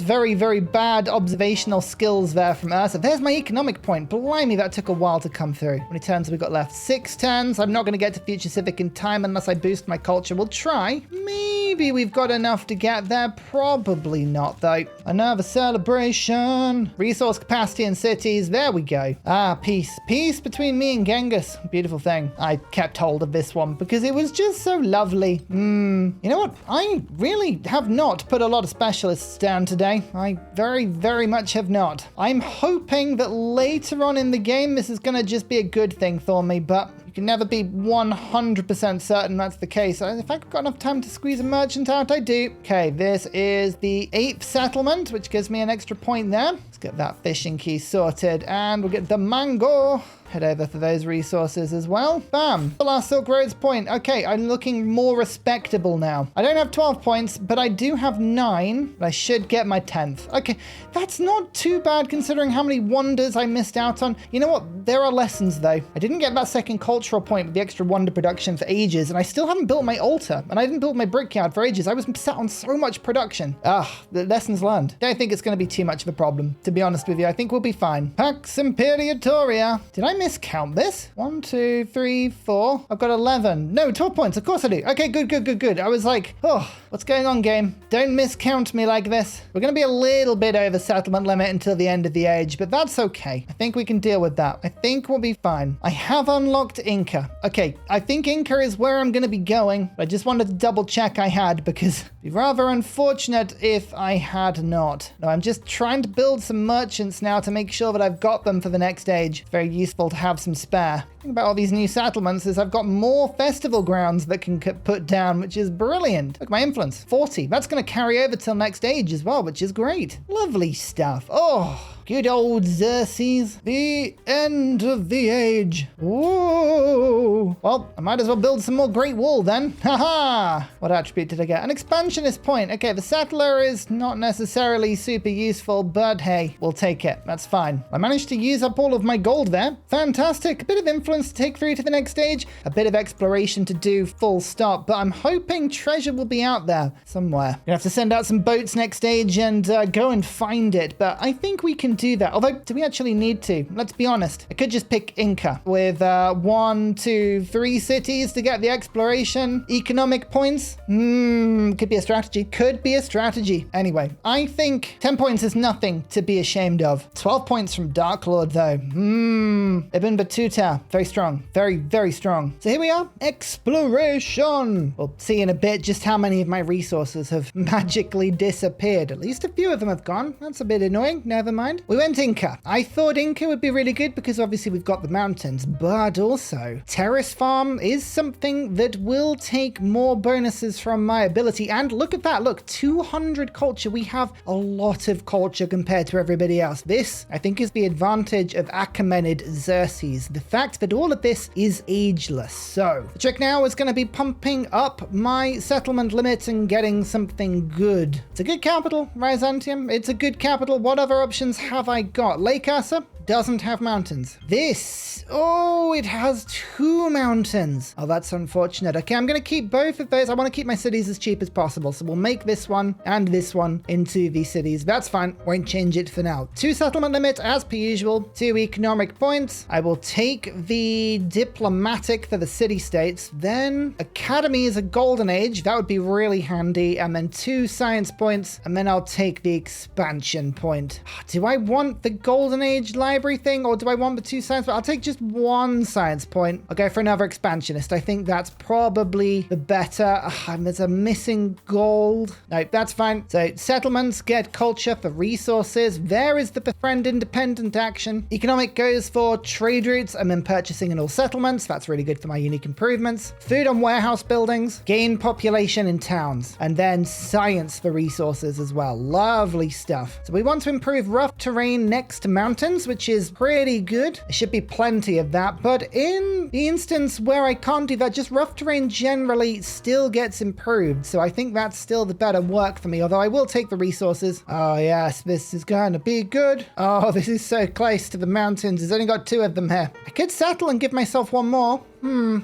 Speaker 1: very, very bad observational skills there from Ursa. There's my economic point. Blimey, that took a while to come through. How many turns have we got left? 6 turns. I'm not going to get to Future Civic in time unless I boost my culture. We'll try. Maybe we've got enough to get there. Probably not, though. Another celebration. Resource capacity in cities. There we go. Ah, peace. Peace between me and Genghis. Beautiful thing. I kept hold of this one because it was just so lovely. You know what? I really have not put a lot of specialists down today. I very, very much have not. I'm hoping that later on in the game, this is going to just be a good thing for me, but you can never be 100% certain that's the case. If I've got enough time to squeeze a merchant out, I do. Okay, this is the 8th settlement, which gives me an extra point there. Let's get that fishing key sorted, and we'll get the mango. Head over for those resources as well. Bam. The last Silk Roads point. Okay, I'm looking more respectable now. I don't have 12 points, but I do have 9. I should get my 10th. Okay, that's not too bad considering how many wonders I missed out on. You know what? There are lessons though. I didn't get that second cultural point with the extra wonder production for ages, and I still haven't built my altar, and I didn't build my brickyard for ages. I was sat on so much production. The lessons learned. Don't think it's going to be too much of a problem, to be honest with you. I think we'll be fine. Pax Imperiatoria. Did I miscount this? 1, 2, 3, 4. I've got 11. No, 12 points. Of course I do. Okay, good. I was like, oh, what's going on, game? Don't miscount me like this. We're going to be a little bit over settlement limit until the end of the age, but that's okay. I think we can deal with that. I think we'll be fine. I have unlocked Inca. Okay, I think Inca is where I'm going to be going. I just wanted to double check I had, because it'd be rather unfortunate if I had not. No, I'm just trying to build some merchants now to make sure that I've got them for the next age. It's very useful to have some spare. The thing about all these new settlements is I've got more festival grounds that can put down, which is brilliant. Look, my influence, 40. That's going to carry over till next age as well, which is great. Lovely stuff. Oh, good old Xerxes. The end of the age. Whoa. Well, I might as well build some more Great Wall then. Haha. What attribute did I get? An expansionist point. Okay, the settler is not necessarily super useful, but hey, we'll take it. That's fine. I managed to use up all of my gold there. Fantastic. A bit of influence to take through to the next stage. A bit of exploration to do, full stop. But I'm hoping treasure will be out there somewhere. Gonna have to send out some boats next stage and go and find it. But I think we can do that. Although, do we actually need to? Let's be honest. I could just pick Inca with 1, 2, 3 cities to get the exploration economic points. Could be a strategy. Could be a strategy. Anyway, I think 10 points is nothing to be ashamed of. 12 points from Dark Lord though. Ibn Battuta. Very strong. Very, very strong. So here we are. Exploration. We'll see in a bit just how many of my resources have magically disappeared. At least a few of them have gone. That's a bit annoying. Never mind. We went Inca. I thought Inca would be really good because obviously we've got the mountains, but also terrace farm is something that will take more bonuses from my ability. And look at that. Look, 200 culture. We have a lot of culture compared to everybody else. This, I think, is the advantage of Achaemenid Xerxes. The fact that all of this is ageless. So the trick now is going to be pumping up my settlement limits and getting something good. It's a good capital, Byzantium. It's a good capital. What other options have I got? Lake Ursa doesn't have mountains. This, oh, it has 2 mountains. Oh, that's unfortunate. Okay, I'm going to keep both of those. I want to keep my cities as cheap as possible. So we'll make this one and this one into the cities. That's fine. Won't change it for now. 2 settlement limit as per usual. 2 economic points. I will take the diplomatic for the city-states. Then academy is a golden age. That would be really handy. And then 2 science points. And then I'll take the expansion point. Do I want the golden age library thing, or do I want the 2 science points? I'll take just 1 science point. I'll go for another expansionist. I think that's probably the better. There's a missing gold. No, that's fine. So settlements get culture for resources. There is the befriend independent action. Economic goes for trade routes and then purchasing in all settlements. That's really good for my unique improvements. Food on warehouse buildings. Gain population in towns. And then science for resources as well. Lovely stuff. So we want to improve rough terrain next to mountains, which is pretty good. There should be plenty of that, but in the instance where I can't do that, just rough terrain generally still gets improved. So I think that's still the better work for me, although I will take the resources. Oh yes, this is going to be good. Oh, this is so close to the mountains. There's only got 2 of them here. I could settle and give myself 1 more.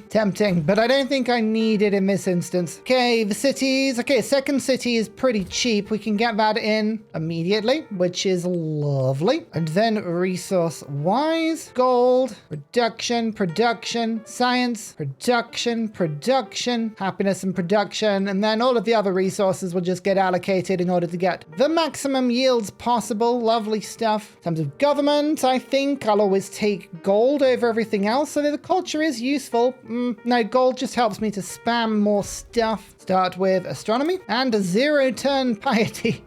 Speaker 1: Tempting, but I don't think I need it in this instance. Okay, the cities. Okay, a second city is pretty cheap. We can get that in immediately, which is lovely. And then resource-wise, gold, production, science, production, happiness and production, and then all of the other resources will just get allocated in order to get the maximum yields possible. Lovely stuff. In terms of government, I think I'll always take gold over everything else, so that the culture is useful. No, gold just helps me to spam more stuff. Start with astronomy and a 0-turn piety.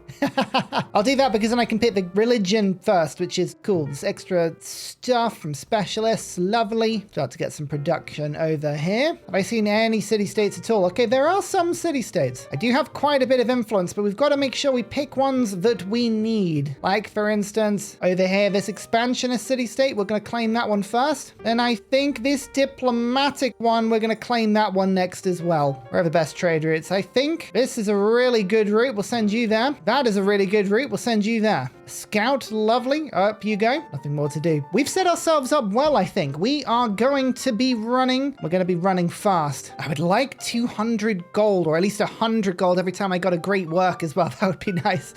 Speaker 1: I'll do that because then I can pick the religion first, which is cool. This extra stuff from specialists. Lovely. Start to get some production over here. Have I seen any city-states at all? Okay, there are some city-states. I do have quite a bit of influence, but we've got to make sure we pick ones that we need. Like, for instance, over here, this expansionist city-state, we're going to claim that one first. And I think this diplomatic one, we're going to claim that one next as well. Where the best trade routes. I think this is a really good route. We'll send you there. That is a really good route. We'll send you there. Scout, lovely. Up you go. Nothing more to do. We've set ourselves up well, I think. We are going to be running. We're going to be running fast. I would like 200 gold, or at least 100 gold every time I got a great work as well. That would be nice.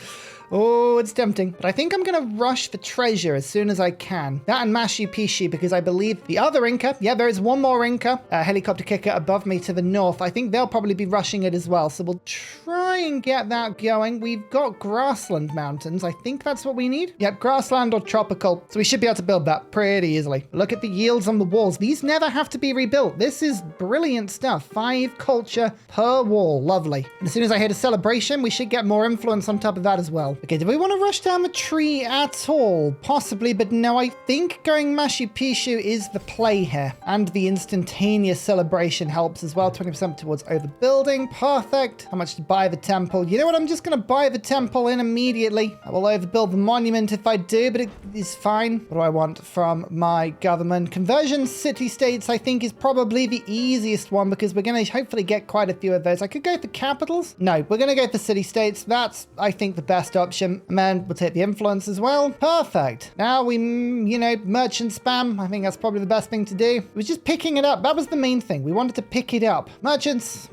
Speaker 1: Oh, it's tempting. But I think I'm going to rush for treasure as soon as I can. That and Machu Picchu, because I believe the other Inca, yeah, there is one more Inca, helicopter kicker above me to the north. I think they'll probably be rushing it as well. So we'll try and get that going. We've got grassland mountains. I think that's what we need. Yep, grassland or tropical. So we should be able to build that pretty easily. Look at the yields on the walls. These never have to be rebuilt. This is brilliant stuff. 5 culture per wall. Lovely. And as soon as I hit a celebration, we should get more influence on top of that as well. Okay, do we want to rush down the tree at all? Possibly, but no, I think going Machu Picchu is the play here. And the instantaneous celebration helps as well. 20% towards overbuilding. Perfect. How much to buy the temple? You know what? I'm just going to buy the temple in immediately. I will overbuild the monument if I do, but it is fine. What do I want from my government? Conversion city-states, I think, is probably the easiest one because we're going to hopefully get quite a few of those. I could go for capitals. No, we're going to go for city-states. That's, I think, the best option. And then we'll take the influence as well. Perfect. Now we, merchant spam. I think that's probably the best thing to do. It was just picking it up. That was the main thing. We wanted to pick it up. Merchants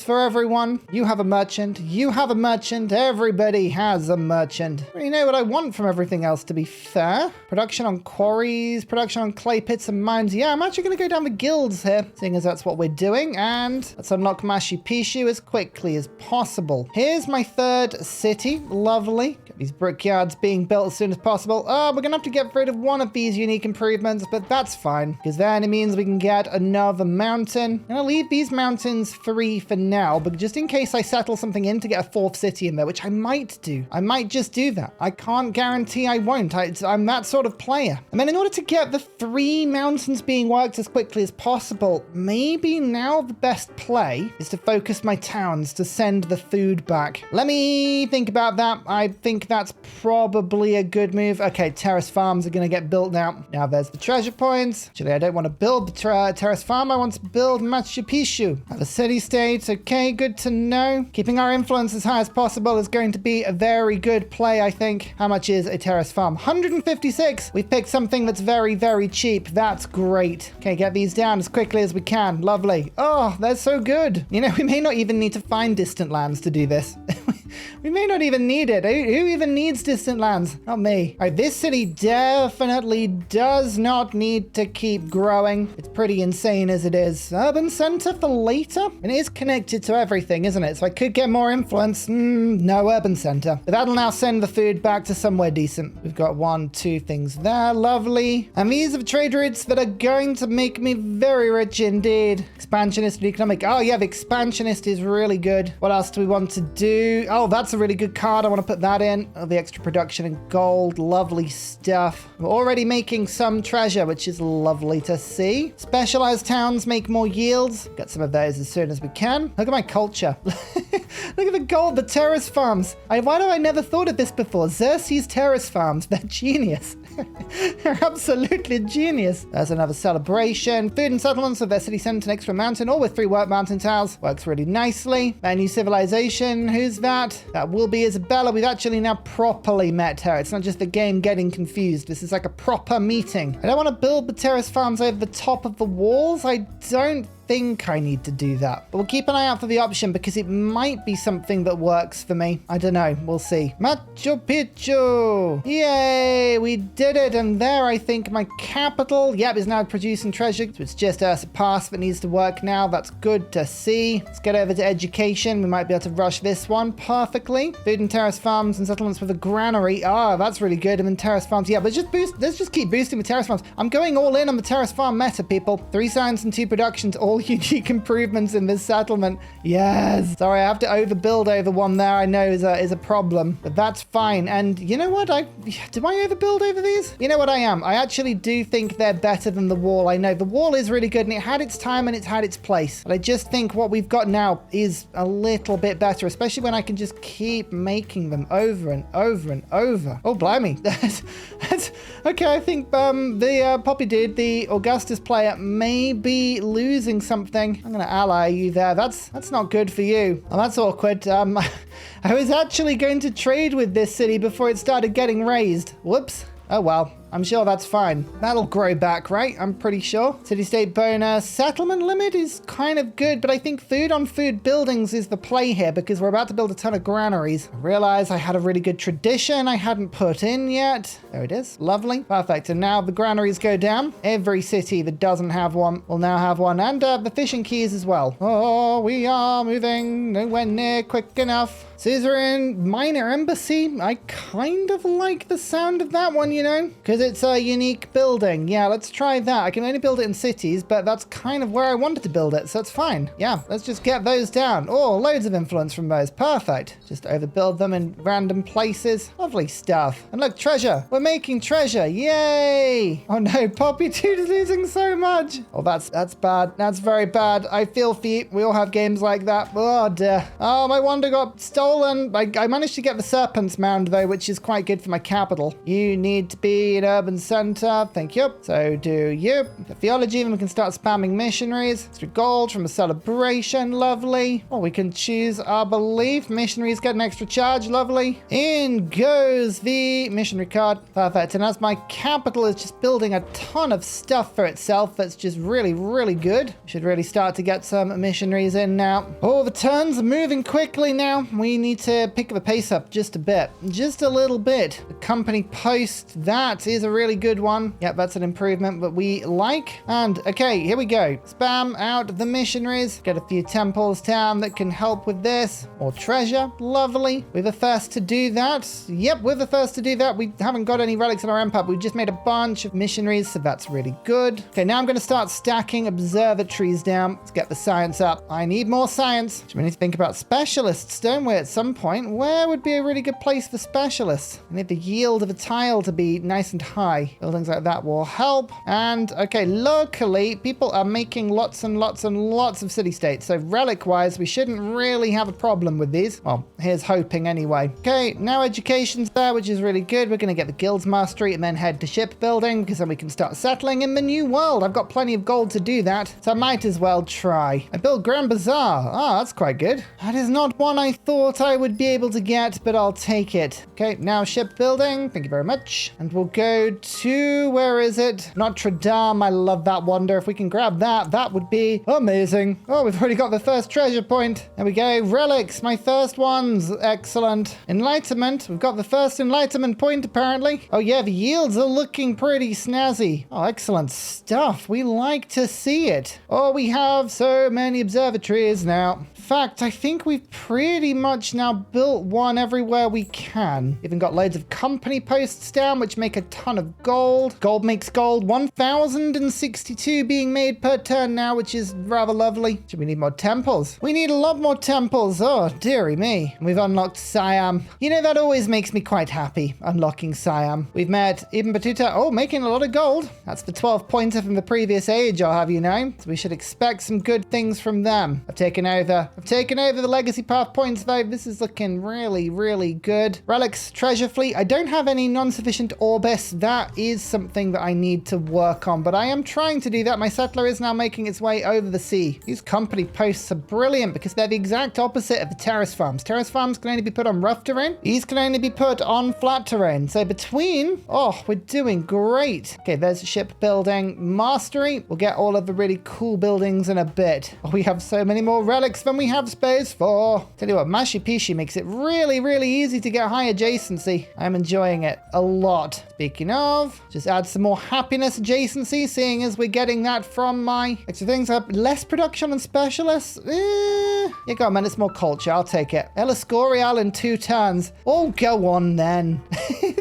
Speaker 1: for everyone. You have a merchant. You have a merchant. Everybody has a merchant. I really know what I want from everything else, to be fair. Production on quarries, production on clay pits and mines. Yeah, I'm actually going to go down the guilds here, seeing as that's what we're doing. And let's unlock Machu Picchu as quickly as possible. Here's my third city. Lovely. Get these brickyards being built as soon as possible. We're going to have to get rid of one of these unique improvements, but that's fine, because then it means we can get another mountain. I'm going to leave these mountains free for now, but just in case I settle something in to get a 4th city in there, which I might do. I might just do that. I can't guarantee I won't. I'm that sort of player. And then in order to get the 3 mountains being worked as quickly as possible, maybe now the best play is to focus my towns to send the food back. Let me think about that. I think that's probably a good move. Okay, terrace farms are going to get built now. Now there's the treasure points. Actually, I don't want to build the terrace farm. I want to build Machu Picchu. Have a city-state. Okay, good to know. Keeping our influence as high as possible is going to be a very good play, I think. How much is a terrace farm? 156. We've picked something that's very, very cheap. That's great. Okay, get these down as quickly as we can. Lovely. Oh, they're so good. You know, we may not even need to find distant lands to do this. We may not even need it. Who even needs distant lands? Not me. All right, this city definitely does not need to keep growing. It's pretty insane as it is. Urban center for later? And it is connected to everything, isn't it? So I could get more influence. No urban center. But that'll now send the food back to somewhere decent. We've got 1, 2 things there. Lovely. And these are the trade routes that are going to make me very rich indeed. Expansionist and economic. Oh yeah, the expansionist is really good. What else do we want to do? Oh, that's a really good card. I want to put that in. Oh, the extra production in gold. Lovely stuff. We're already making some treasure, which is lovely to see. Specialized towns make more yields. Get some of those as soon as we can. Look at my culture. Look at the gold, the terrace farms. Why have I never thought of this before? Xerxes terrace farms. They're genius. They're absolutely genius. There's another celebration. Food and settlements with their city center next to a mountain, or with 3 work mountain tiles. Works really nicely. A new civilization. Who's that? That will be Isabella. We've actually now properly met her. It's not just the game getting confused. This is like a proper meeting. I don't want to build the terrace farms over the top of the walls. I don't think I need to do that, but we'll keep an eye out for the option because it might be something that works for me. I don't know. We'll see. Machu Picchu. Yay, we did it. And there, I think my capital, yep, is now producing treasure. So it's just Ursa Pass that needs to work now. That's good to see. Let's get over to education. We might be able to rush this one perfectly. Food and terrace farms and settlements with a granary. Ah, that's really good. And then terrace farms. Yeah, let's just keep boosting the terrace farms. I'm going all in on the terrace farm meta, people. 3 science and 2 productions, all unique improvements in this settlement. Yes. Sorry, I have to overbuild over one there. I know is a problem, but that's fine. And you know what? Do I overbuild over these? You know what I am? I actually do think they're better than the wall. I know the wall is really good and it had its time and it's had its place, but I just think what we've got now is a little bit better, especially when I can just keep making them over and over and over. Oh, blimey. That's okay. I think the Poppy dude, the Augustus player, may be losing something. I'm going to ally you there. That's not good for you. Oh, that's awkward. I was actually going to trade with this city before it started getting raised. Whoops. Oh, well. I'm sure that's fine. That'll grow back, right? I'm pretty sure. City-state bonus. Settlement limit is kind of good, but I think food on food buildings is the play here because we're about to build a ton of granaries. I realized I had a really good tradition I hadn't put in yet. There it is. Lovely. Perfect. And now the granaries go down. Every city that doesn't have one will now have one. And the fishing keys as well. Oh, we are moving nowhere near quick enough. Suzerain Minor Embassy. I kind of like the sound of that one, you know, because it's a unique building. Yeah, let's try that. I can only build it in cities, but that's kind of where I wanted to build it, so it's fine. Yeah, let's just get those down. Oh, loads of influence from those. Perfect. Just overbuild them in random places. Lovely stuff. And look, treasure. We're making treasure. Yay! Oh no, Poppy Dude is losing so much. Oh, that's bad. That's very bad. I feel for you. We all have games like that. Oh dear. Oh, my wonder got stolen. I managed to get the Serpent's Mound though, which is quite good for my capital. You need to be an urban center. Thank you. So do you. The theology, and we can start spamming missionaries. Extra gold from a celebration. Lovely. Oh, we can choose our belief. Missionaries get an extra charge. Lovely. In goes the missionary card. Perfect. And as my capital is just building a ton of stuff for itself, that's just really, really good. We should really start to get some missionaries in now. Oh, the turns are moving quickly now. We need to pick the pace up just a bit. Just a little bit. The company post, that is a really good one. Yep, that's an improvement that we like. And okay, here we go. Spam out the missionaries. Get a few temples down that can help with this. More treasure. Lovely. We're the first to do that. Yep, we're the first to do that. We haven't got any relics in our empire. We've just made a bunch of missionaries, so that's really good. Okay, now I'm going to start stacking observatories down. Let's get the science up. I need more science. We need to think about specialists, don't we, at some point? Where would be a really good place for specialists? I need the yield of a tile to be nice and high. Buildings like that will help. And okay, locally, people are making lots and lots and lots of city-states. So relic-wise, we shouldn't really have a problem with these. Well, here's hoping anyway. Okay, now education's there, which is really good. We're going to get the guilds mastery and then head to shipbuilding because then we can start settling in the new world. I've got plenty of gold to do that, so I might as well try. I built Grand Bazaar. Ah, that's quite good. That is not one I thought I would be able to get, but I'll take it. Okay, now shipbuilding. Thank you very much. And we'll go to, where is it? Notre Dame. I love that wonder. If we can grab that, that would be amazing. Oh, we've already got the first treasure point. There we go. Relics, my first ones. Excellent. Enlightenment. We've got the first enlightenment point, apparently. Oh yeah, the yields are looking pretty snazzy. Oh, excellent stuff. We like to see it. Oh, we have so many observatories now. In fact, I think we've pretty much now built one everywhere we can. Even got loads of company posts down, which make a ton of gold. Gold makes gold. 1,062 being made per turn now, which is rather lovely. Should we need more temples? We need a lot more temples. Oh, dearie me. We've unlocked Siam. You know, that always makes me quite happy, unlocking Siam. We've met Ibn Battuta. Oh, making a lot of gold. That's the 12-pointer from the previous age, I'll have you know. So we should expect some good things from them. I've taken over the legacy path points though. This is looking really, really good. Relics, treasure fleet. I don't have any non-sufficient orbis that is something that I need to work on, but I am trying to do that. My settler is now making its way over the sea. These company posts are brilliant because they're the exact opposite of the terrace farms. Terrace farms can only be put on rough terrain. These can only be put on flat terrain. So between, oh, we're doing great. Okay, there's shipbuilding mastery. We'll get all of the really cool buildings in a bit. Oh, we have so many more relics than we have space for. Tell you what, Mashi Pishi makes it really, really easy to get high adjacency. I'm enjoying it a lot. Speaking of, just add some more happiness adjacency, seeing as we're getting that from my extra things. Less production and specialists. Yeah, go on, man. It's more culture. I'll take it. El Escorial in 2 turns. Oh, go on then.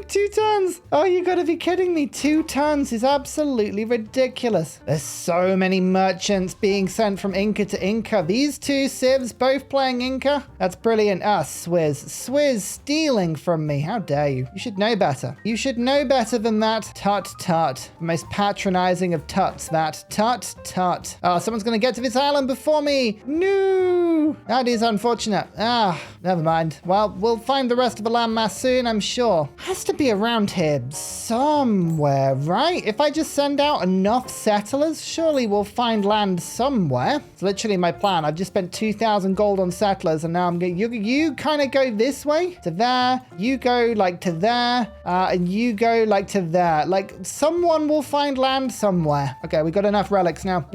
Speaker 1: 2 turns. Oh, you gotta be kidding me. 2 turns is absolutely ridiculous. There's so many merchants being sent from Inca to Inca. These 2 civs both playing Inca. That's brilliant. Ah, Swizz. Swizz stealing from me. How dare you? You should know better. You should know better than that. Tut tut. The most patronizing of tuts, that. Tut tut. Oh, someone's gonna get to this island before me. No. That is unfortunate. Ah, never mind. Well, we'll find the rest of the landmass soon, I'm sure. Has to be around here somewhere, right? If I just send out enough settlers, surely we'll find land somewhere. It's literally my plan. I've just spent 2,000 gold on settlers, and now I'm going. You kind of go this way to there. You go like to there, and you go like to there. Like someone will find land somewhere. Okay, we got enough relics now.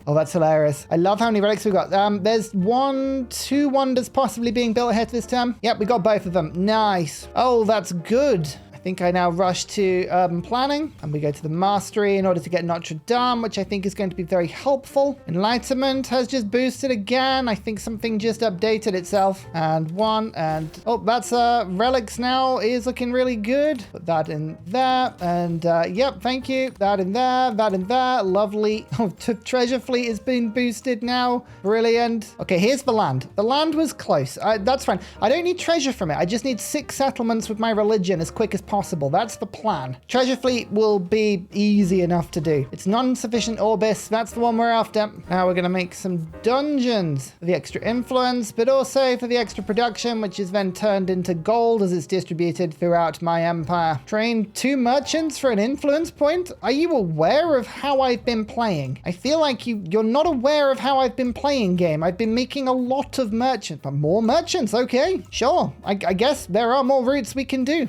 Speaker 1: Oh, that's hilarious. I love how many relics we got. There's 2 wonders possibly being built ahead this term. Yep, we got both of them. Nice. Oh, that's good. I think I now rush to urban planning, and we go to the mastery in order to get Notre Dame, which I think is going to be very helpful. Enlightenment has just boosted again. I think something just updated itself. And 1, and oh, that's relics now is looking really good. Put that in there, and yep, thank you. That in there, that in there. Lovely. Oh, treasure fleet has been boosted now. Brilliant. Okay, here's the land. The land was close. That's fine. I don't need treasure from it. I just need 6 settlements with my religion as quick as possible. That's the plan. Treasure fleet will be easy enough to do. It's non-sufficient orbis. That's the one we're after. Now we're going to make some dungeons for the extra influence, but also for the extra production, which is then turned into gold as it's distributed throughout my empire. Train 2 merchants for an influence point. Are you aware of how I've been playing? I feel like you're not aware of how I've been playing game. I've been making a lot of merchants, but more merchants. Okay, sure. I guess there are more routes we can do.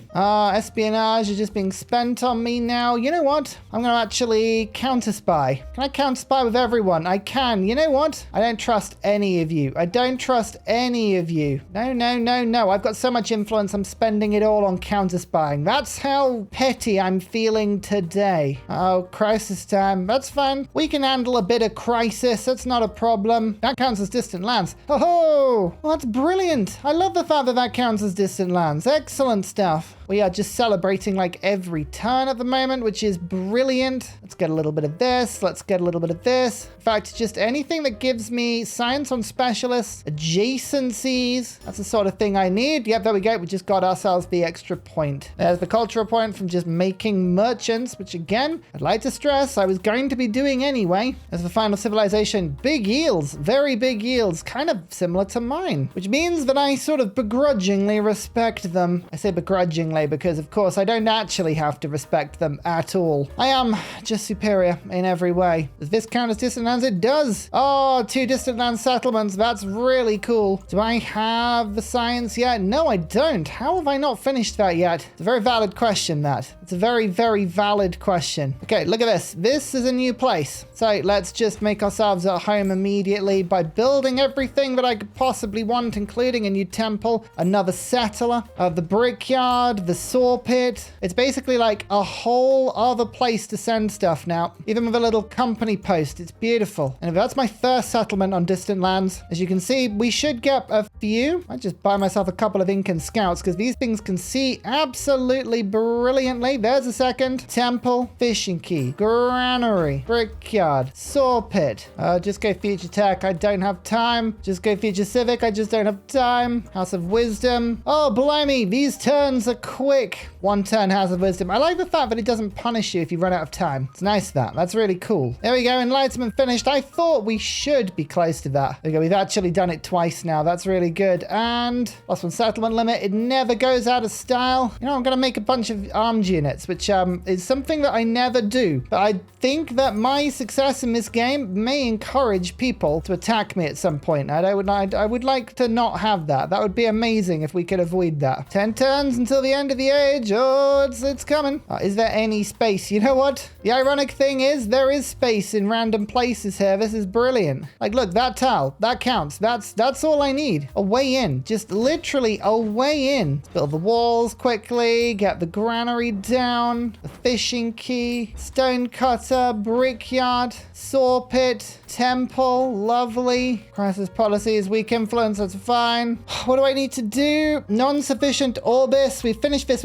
Speaker 1: Espionage is just being spent on me now. You know what? I'm going to actually counter-spy. Can I counter-spy with everyone? I can. You know what? I don't trust any of you. I don't trust any of you. No, no, no, no. I've got so much influence. I'm spending it all on counter-spying. That's how petty I'm feeling today. Oh, crisis time. That's fine. We can handle a bit of crisis. That's not a problem. That counts as distant lands. Oh, well, that's brilliant. I love the fact that that counts as distant lands. Excellent stuff. We are just celebrating like every turn at the moment, which is brilliant. Let's get a little bit of this. Let's get a little bit of this. In fact, just anything that gives me science on specialists, adjacencies. That's the sort of thing I need. Yep, there we go. We just got ourselves the extra point. There's the cultural point from just making merchants, which again, I'd like to stress I was going to be doing anyway. As the final civilization, big yields, very big yields, kind of similar to mine, which means that I sort of begrudgingly respect them. I say begrudgingly because of course I don't actually have to respect them at all. I am just superior in every way. Does this count as distant lands? It does. Oh, 2 distant land settlements. That's really cool. Do I have the science yet? No, I don't. How have I not finished that yet? It's a very valid question, that. It's a very, very valid question. Okay, look at this. This is a new place. So let's just make ourselves at home immediately by building everything that I could possibly want, including a new temple, another settler, the brickyard, the saw pit. It's basically like a whole other place to send stuff now, even with a little company post. It's beautiful. And that's my first settlement on distant lands. As you can see, we should get a few. I just buy myself a couple of Incan scouts because these things can see absolutely brilliantly. There's a second. Temple, fishing key, granary, brickyard, saw pit. Just go future tech. I don't have time. Just go future civic. I just don't have time. House of wisdom. Oh, blimey. These turns are quick. 1 turn House of Wisdom. I like the fact that it doesn't punish you if you run out of time. It's nice that. That's really cool. There we go. Enlightenment finished. I thought we should be close to that. There we go. We've actually done it twice now. That's really really good. And last one, settlement limit. It never goes out of style. You know, I'm going to make a bunch of armed units, which is something that I never do. But I think that my success in this game may encourage people to attack me at some point. I would like to not have that. That would be amazing if we could avoid that. 10 turns until the end of the age. Oh, it's coming. Is there any space? You know what? The ironic thing is there is space in random places here. This is brilliant. Like, look, that tile, that counts. That's all I need. A way in. Just literally a way in. Build the walls quickly. Get the granary down. The fishing key. Stone cutter. Brickyard. Saw pit. Temple. Lovely. Crisis policies. Weak influence. That's fine. What do I need to do? Non-sufficient orbis. We finished this.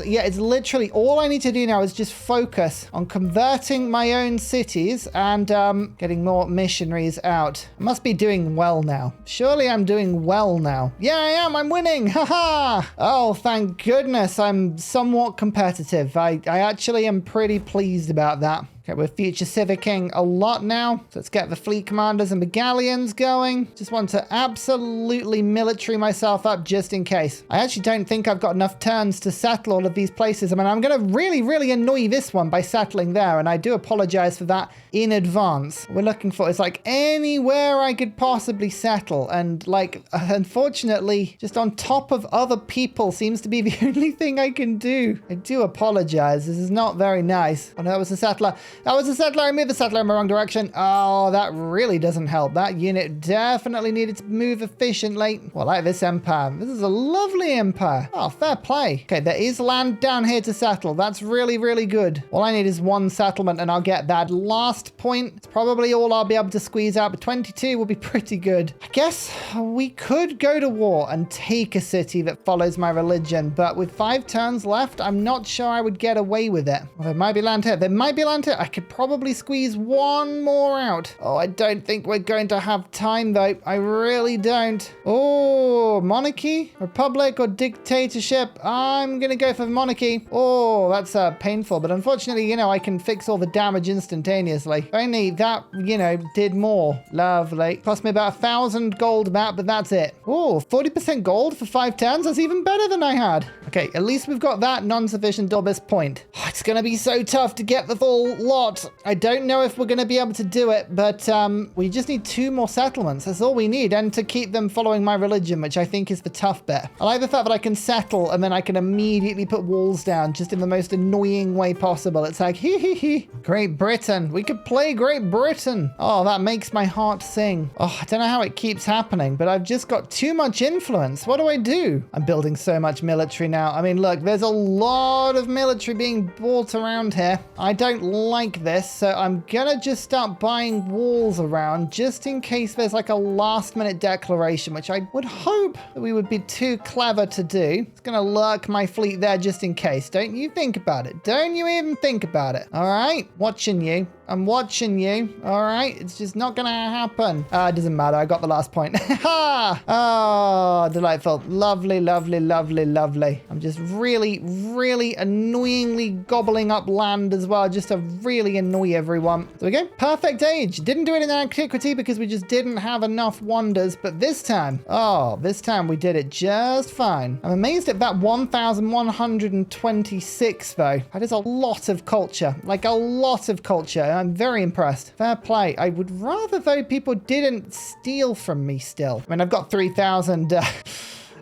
Speaker 1: Yeah, it's literally all I need to do now is just focus on converting my own cities and getting more missionaries out. I must be doing well now. Surely I'm doing well now. Yeah, I am. I'm winning. Haha. Oh, thank goodness. I'm somewhat competitive. I actually am pretty pleased about that. Okay, we're future civicing a lot now. So let's get the fleet commanders and the galleons going. Just want to absolutely military myself up just in case. I actually don't think I've got enough turns to settle all of these places. I mean, I'm going to really annoy this one by settling there. And I do apologize for that in advance. What we're looking for is like anywhere I could possibly settle. And like, unfortunately, just on top of other people seems to be the only thing I can do. I do apologize. This is not very nice. Oh, no, that was a settler. That was a settler. I moved the settler in the wrong direction. Oh, that really doesn't help. That unit definitely needed to move efficiently. Well, I like this empire. This is a lovely empire. Oh, fair play. Okay, there is land down here to settle. That's really good. All I need is one settlement and I'll get that last point. It's probably all I'll be able to squeeze out, but 22 will be pretty good. I guess we could go to war and take a city that follows my religion, but with 5 turns left, I'm not sure I would get away with it. Well, there might be land here. There might be land here. I could probably squeeze one more out. Oh, I don't think we're going to have time though. I really don't. Oh, monarchy, republic, or dictatorship. I'm going to go for monarchy. Oh, that's painful. But unfortunately, you know, I can fix all the damage instantaneously. Only that, you know, did more. Lovely. Cost me about 1,000 gold map, but that's it. Oh, 40% gold for 5 turns. That's even better than I had. Okay, at least we've got that non-sufficient orbis point. Oh, it's going to be so tough to get the full lot. I don't know if we're going to be able to do it, but we just need 2 more settlements. That's all we need. And to keep them following my religion, which I think is the tough bit. I like the fact that I can settle and then I can immediately put walls down just in the most annoying way possible. It's like, hee. Great Britain. We could play Great Britain. Oh, that makes my heart sing. Oh, I don't know how it keeps happening, but I've just got too much influence. What do I do? I'm building so much military now. I mean, look, there's a lot of military being bought around here. I don't like this, so I'm gonna just start buying walls around just in case there's like a last minute declaration, which I would hope that we would be too clever to do. It's gonna lurk my fleet there just in case. Don't you think about it. Don't you even think about it. All right, watching you. I'm watching you. All right, it's just not gonna happen. It doesn't matter. I got the last point. Ha! Oh, delightful. Lovely. I'm just really annoyingly gobbling up land as well, just to really annoy everyone. There we go. Perfect age. Didn't do it in antiquity because we just didn't have enough wonders, but this time we did it just fine. I'm amazed at that 1,126 though. That is a lot of culture, like a lot of culture. I'm very impressed. Fair play. I would rather though people didn't steal from me still. I mean, I've got 3,000.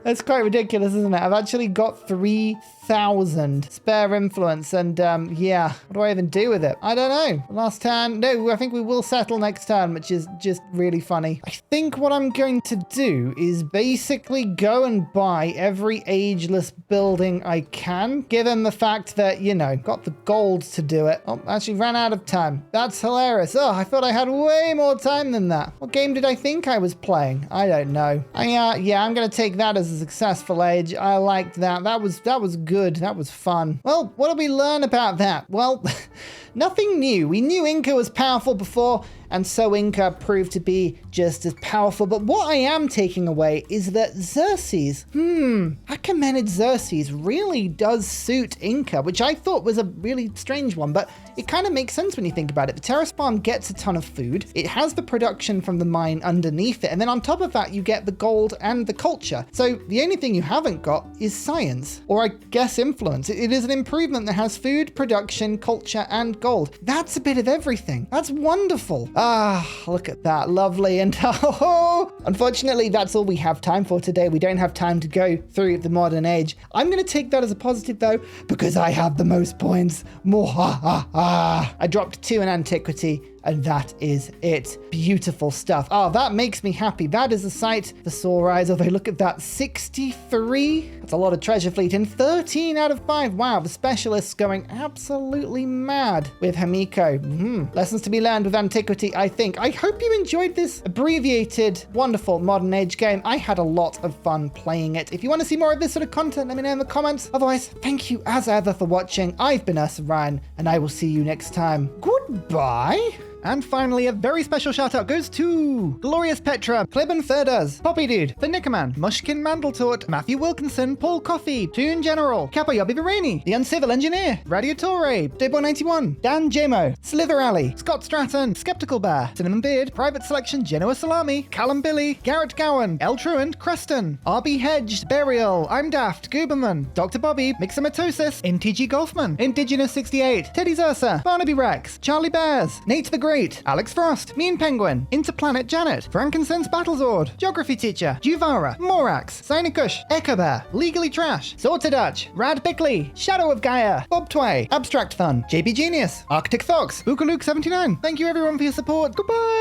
Speaker 1: That's quite ridiculous, isn't it? I've actually got 3,000 spare influence, and yeah, what do I even do with it? I don't know. Last turn, no, I think we will settle next turn, which is just really funny. I think what I'm going to do is basically go and buy every ageless building I can, given the fact that, you know, got the gold to do it. Oh, actually ran out of time. That's hilarious. Oh, I thought I had way more time than that. What game did I think I was playing? I don't know. Yeah, I'm going to take that as a successful age. I liked that. That was good. That was fun. Well, what did we learn about that? Well, Nothing new. We knew Inca was powerful before, and so Inca proved to be just as powerful. But what I am taking away is that Xerxes, Achaemenid Xerxes really does suit Inca, which I thought was a really strange one, but it kind of makes sense when you think about it. The terrace farm gets a ton of food. It has the production from the mine underneath it. And then on top of that, you get the gold and the culture. So the only thing you haven't got is science, or I guess influence. It is an improvement that has food, production, culture, and gold. That's a bit of everything. That's wonderful. Ah, look at that. Lovely. And unfortunately, that's all we have time for today. We don't have time to go through the modern age. I'm going to take that as a positive though, because I have the most points. I dropped 2 in antiquity, and that is it. Beautiful stuff. Oh, that makes me happy. That is a sight for sore eyes. Although look at that, 63. That's a lot of treasure fleet in 13 out of 5. Wow, the specialists going absolutely mad with Hamiko. Lessons to be learned with antiquity, I think. I hope you enjoyed this abbreviated, wonderful modern age game. I had a lot of fun playing it. If you want to see more of this sort of content, let me know in the comments. Otherwise, thank you as ever for watching. I've been Ryan, and I will see you next time. Goodbye. And finally, a very special shout out goes to Glorious Petra, Clibben Ferdas, Poppy Dude, The Nickerman, Mushkin Mandeltort, Matthew Wilkinson, Paul Coffey, Toon General, Capoyobi Virani, The Uncivil Engineer, Radiatore, Debo91, Dan Jamo, Slither Alley, Scott Stratton, Skeptical Bear, Cinnamon Beard, Private Selection, Genoa Salami, Callum Billy, Garrett Gowan, El Truant, Creston, RB Hedged, Burial, I'm Daft, Gooberman, Dr. Bobby, Mixomatosis, NTG Golfman, Indigenous 68, Teddy Zursa, Barnaby Rex, Charlie Bears, Nate the Great, Alex Frost, Mean Penguin, Interplanet Janet, Frankincense Battlezord, Geography Teacher, Juvara, Morax, Sinikush, Echo Bear, Legally Trash, Sorted Dutch, Rad Bickley, Shadow of Gaia, Bob Tway, Abstract Fun, JP Genius, Arctic Fox, Bookaluk79. Thank you everyone for your support. Goodbye!